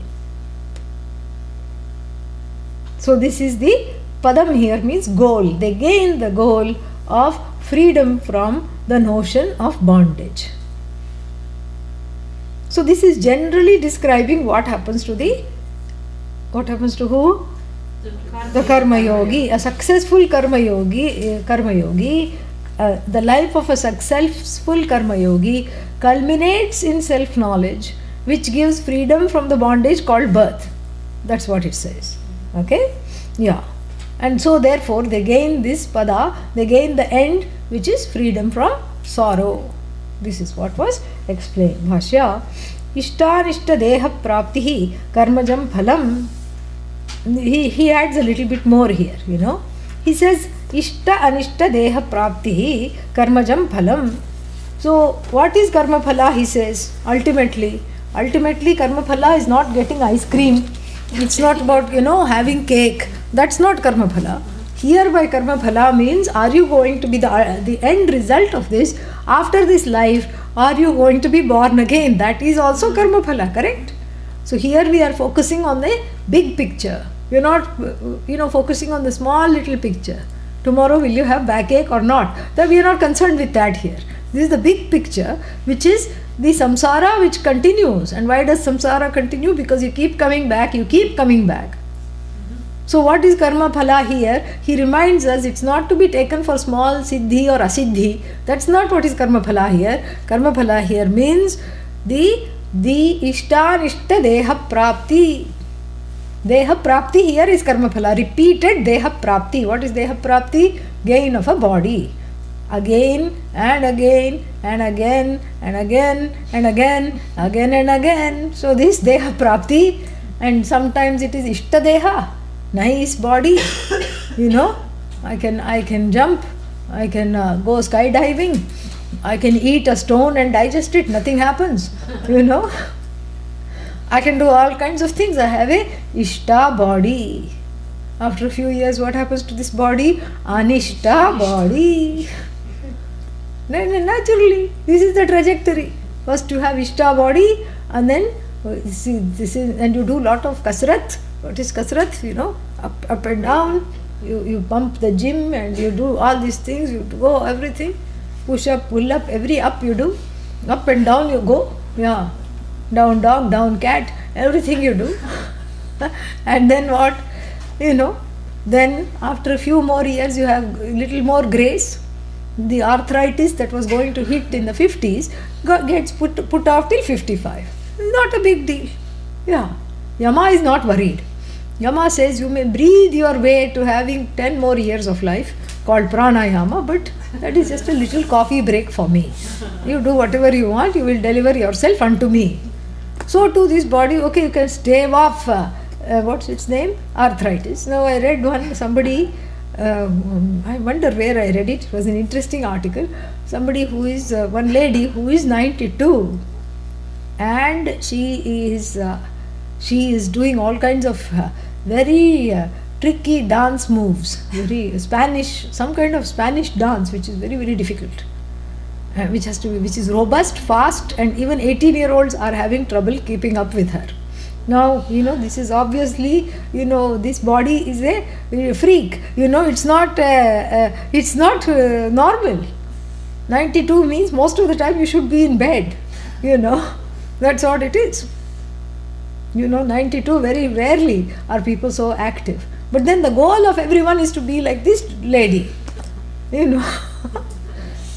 So this is the padam here, means goal. They gain the goal of freedom from the notion of bondage. So this is generally describing what happens to who? The karma yogi. A successful karma yogi, the life of a successful karma yogi culminates in self-knowledge, which gives freedom from the bondage called birth. That's what it says. Okay? Yeah. And so therefore they gain this pada, they gain the end, which is freedom from sorrow. This is what was explained. Bhashya. Ishtanishta deha praptihi karmajam phalam. He adds a little bit more here, He says, Ishta anishta deha praptihi karmajam phalam. So, what is karma phala? He says, ultimately karma phala is not getting ice cream. It's not about, having cake. That's not karma phala. Here by karma phala means, are you going to be the end result of this? After this life, are you going to be born again? That is also karma phala, correct? So here we are focusing on the big picture. We are not, focusing on the small little picture. Tomorrow will you have backache or not? That we are not concerned with that here. This is the big picture, which is the samsara which continues. And why does samsara continue? Because you keep coming back. So what is karma phala here? He reminds us it's not to be taken for small siddhi or asiddhi. That's not what is karma phala here. Karma phala here means the ishtanishta deha prapti. Deha prapti here is karma phala. Repeated deha prapti. What is deha prapti? Gain of a body. Again and again and again and again and again, again and again. So this deha prapti, and sometimes it is ishta deha. Nice body, I can jump, I can go skydiving, I can eat a stone and digest it, nothing happens, I can do all kinds of things. I have a ishta body. After a few years, what happens to this body? Anishta body. Naturally, this is the trajectory. First you have ishta body, and then and you do lot of kasrat. What is kasrat? Up and down. You pump the gym and you do all these things. You go everything. push up, pull up, every up you do, up and down you go, yeah, down dog, down cat, everything you do. And then what, then after a few more years you have a little more grace. The arthritis that was going to hit in the 50s gets put off till 55. Not a big deal. Yeah. Yama is not worried. Yama says you may breathe your way to having 10 more years of life called pranayama, but that is just a little coffee break for me. You do whatever you want, you will deliver yourself unto me. So to this body, okay, you can stave off, what's its name? Arthritis. Now I read somebody, I wonder where I read it. It was an interesting article. Somebody who is, one lady who is 92 and she is doing all kinds of very tricky dance moves, very Spanish, some kind of Spanish dance which is very, very difficult, which is robust, fast, and even 18-year-olds are having trouble keeping up with her. Now, this is obviously, this body is a freak. It's not normal. 92 means most of the time you should be in bed. That's what it is. 92, very rarely are people so active. But then the goal of everyone is to be like this lady.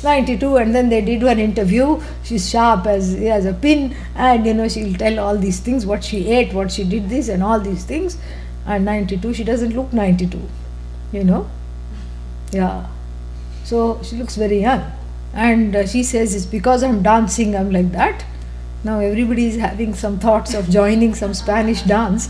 92, and then they did one interview. She's sharp as a pin, and she'll tell all these things, what she ate, what she did this, and all these things. And 92, she doesn't look 92. Yeah. So she looks very young. And she says, it's because I'm dancing, I'm like that. Now everybody is having some thoughts of joining some Spanish dance.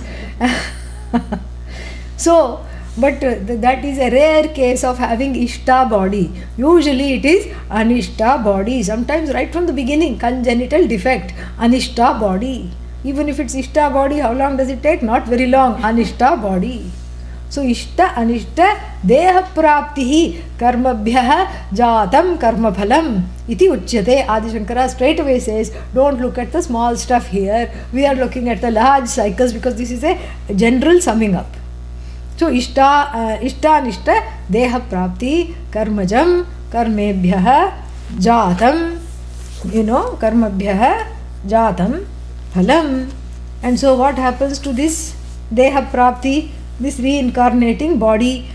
So, but that is a rare case of having Ishta body. Usually it is Anishta body. Sometimes right from the beginning, congenital defect, Anishta body. Even if it's Ishta body, how long does it take? Not very long. Anishta body. So Ishta, Anishta, Deha Praptihi Karmabhyaha Jatam Karma Phalam Iti Uchyate. Adi Shankara straight away says, don't look at the small stuff here. We are looking at the large cycles because this is a general summing up. So Ishta, Nishta, Deha Prapti, Karmajam, Karmebhyaha, Jatam, Karmabhyaha, Jatam, Phalam. And so what happens to this Deha Prapti, this reincarnating body,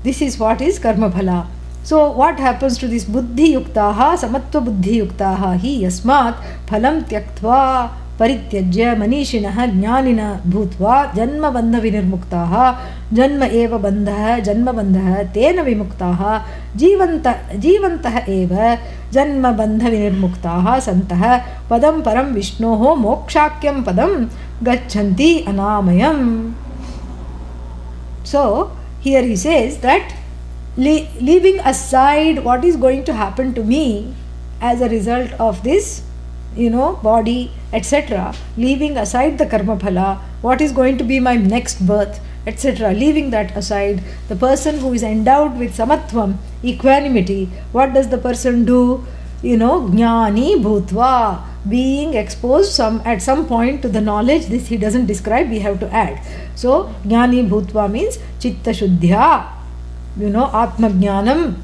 this is what is Karma Phala. So what happens to this Buddhi Yuktaha, Samatva Buddhi Yuktaha, hi Yasmat, Phalam Tyaktva, Parityajya Manishinaha Jnanina Bhutva Janma Bandha Vinirmuktaha Janma Eva Bandha Janma Bandha Tena Vimuktaha Jivantaha Eva Janma Bandha Vinirmuktaha Santaha Padam Param Vishnoho Mokshakyam Padam Gachanti Anamayam. So here he says that leaving aside what is going to happen to me as a result of this body, etc., leaving aside the karma phala, what is going to be my next birth, etc., leaving that aside, the person who is endowed with samatvam, equanimity, what does the person do? Jnani bhutva, being exposed at some point to the knowledge. This he doesn't describe, we have to add. So jnani bhutva means chitta shuddhya, atma jnanam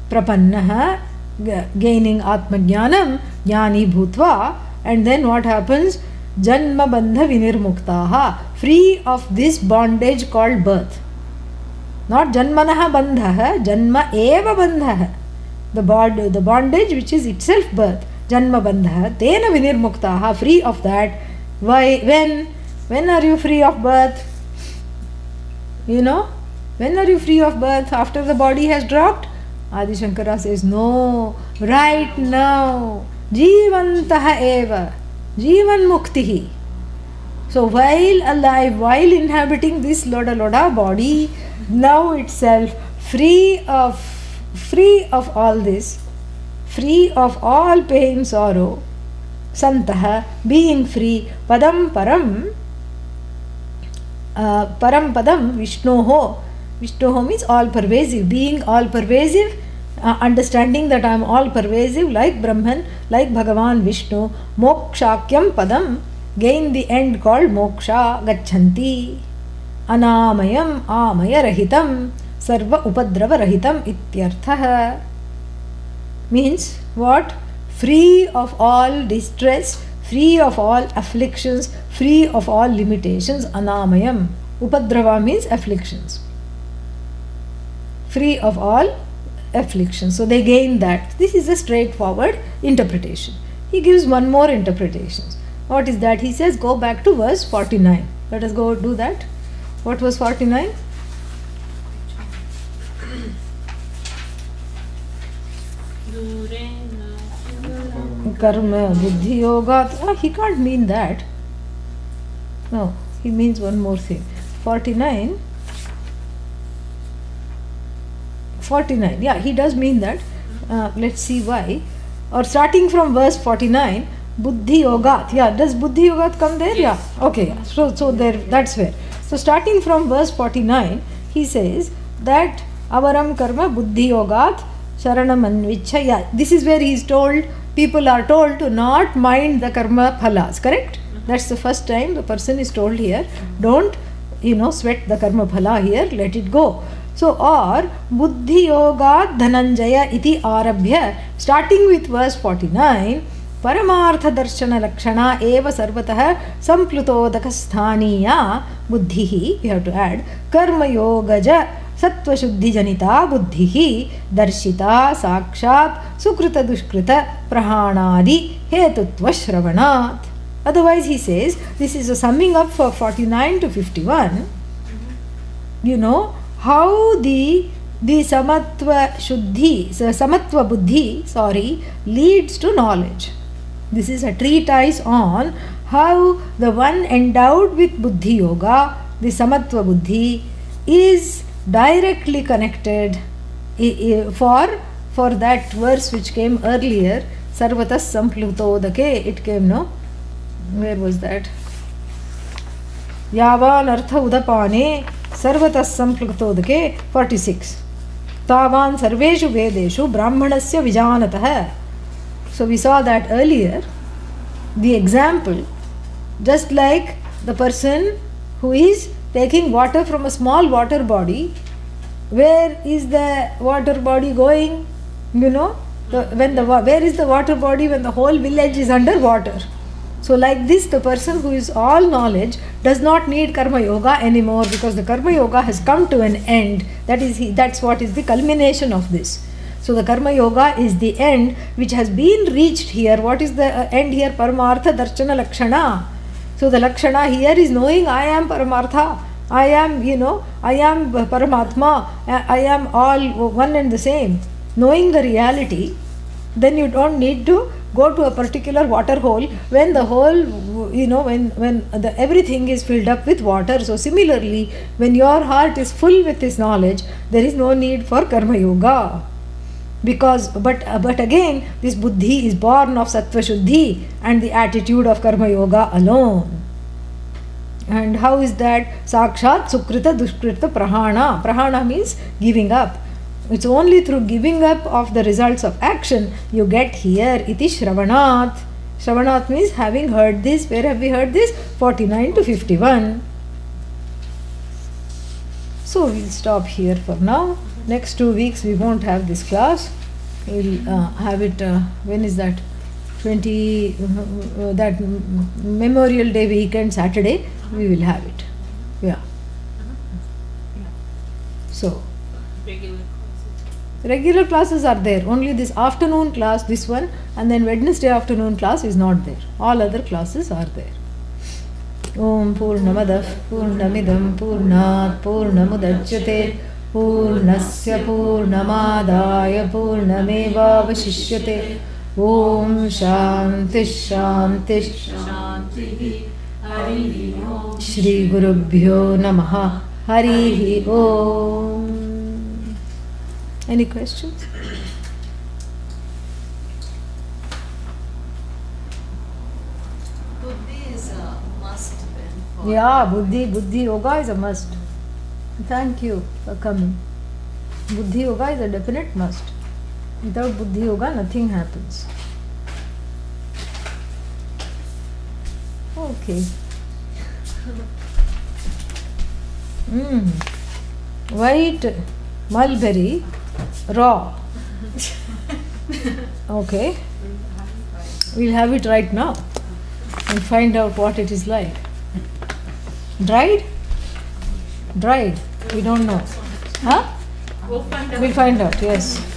prapannaha, gaining atma jnanam, jnani bhutva, and then what happens? Janma bandha vinirmuktaha, free of this bondage called birth. Not janmanaha bandha, janma eva bandha, the bondage which is itself birth. Janma bandha, tena vinirmuktaha, free of that. Why? When are you free of birth? When are you free of birth? After the body has dropped? Adi Shankara says, no, right now, jivantaha eva, jivan muktihi. So while alive, while inhabiting this loda body, now itself, free of all this, free of all pain, sorrow, santaha, being free, padam param, param padam, Vishnoho. Vishnoho means all pervasive, being all pervasive, understanding that I am all pervasive like Brahman, like Bhagavan Vishnu, mokshakyam padam, gain the end called moksha, gachanti, anamayam, amaya rahitam, sarva upadrava rahitam ityarthah. Means what? Free of all distress, free of all afflictions, free of all limitations. Anamayam. Upadrava means afflictions. Free of all afflictions. So they gain that. This is a straightforward interpretation. He gives one more interpretation. What is that? He says, go back to verse 49. Let us go do that. What was 49? Karma, buddhi, yoga. He can't mean that. No, he means one more thing. 49. Yeah, he does mean that. Let's see why. Or starting from verse 49, buddhi yogat. Yeah, does buddhi yogat come there? Yeah. Okay. So there, that's where. So starting from verse 49, he says that avaram karma buddhi yogat sharanam anvichya. Yeah, this is where he is told, people are told to not mind the karma phalas, correct? That's the first time the person is told here, don't, sweat the karma phala here, let it go. So, or buddhi yogat dhananjaya iti arabhya, starting with verse 49, paramartha darshana lakshana eva sarvatah samplutodaka sthaniya buddhihi, we have to add, karma yogaja sattva shuddhi janita buddhihi darshita sakshat sukrita dushkrita prahanadi hetutva shravanat. Otherwise he says, this is a summing up for 49 to 51. How the samatva shuddhi, samatva buddhi, leads to knowledge. This is a treatise on how the one endowed with buddhi yoga, the samatva buddhi, is directly connected for that verse which came earlier, sarvatas samplutodake, it came, no? Where was that? Yavan artha udapane sarvatas samplutodake, 46. Tavan sarveshu vedeshu brahmanasya vijanatah. So we saw that earlier. The example, just like the person who is taking water from a small water body, where is the water body going? Where is the water body when the whole village is under water? So like this, the person who is all knowledge does not need karma yoga anymore, because the karma yoga has come to an end. That's what is the culmination of this. So the karma yoga is the end which has been reached here. What is the end here? Paramartha darshana lakshana. So the lakshana here is knowing I am paramartha. I am, I am paramatma. I am all one and the same. Knowing the reality, then you don't need to go to a particular water hole when the whole, when everything is filled up with water. So similarly, when your heart is full with this knowledge, there is no need for karma yoga. But again, this buddhi is born of sattva shuddhi and the attitude of karma yoga alone. And how is that? Sakshat sukrita dushkrita prahana. Prahana means giving up. It's only through giving up of the results of action you get here. Iti shravanat. Shravanat means having heard this. Where have we heard this? 49 to 51. So we'll stop here for now. Next 2 weeks we won't have this class. We'll have it, when is that? That Memorial Day weekend, Saturday, we will have it. Yeah. So, regular classes are there. Only this afternoon class, this one, and then Wednesday afternoon class is not there. All other classes are there. Om Purnamadah Purnamidam Purnat Purnamudachyate Purnasya Purnamadaya Purnamevavashishyate. Om Shanti Shanti Shanti. Shri Gurubhyo Namaha. Harihi Om. Any questions? Buddhi is a must then. Yeah, Buddhi Yoga is a must. Thank you for coming. Buddhi Yoga is a definite must. Without Buddhi Yoga, nothing happens. Okay. White mulberry, raw. Okay. We'll have it right now and find out what it is like. Dried? Dried. We don't know. Huh? We'll find out. We'll find out, yes.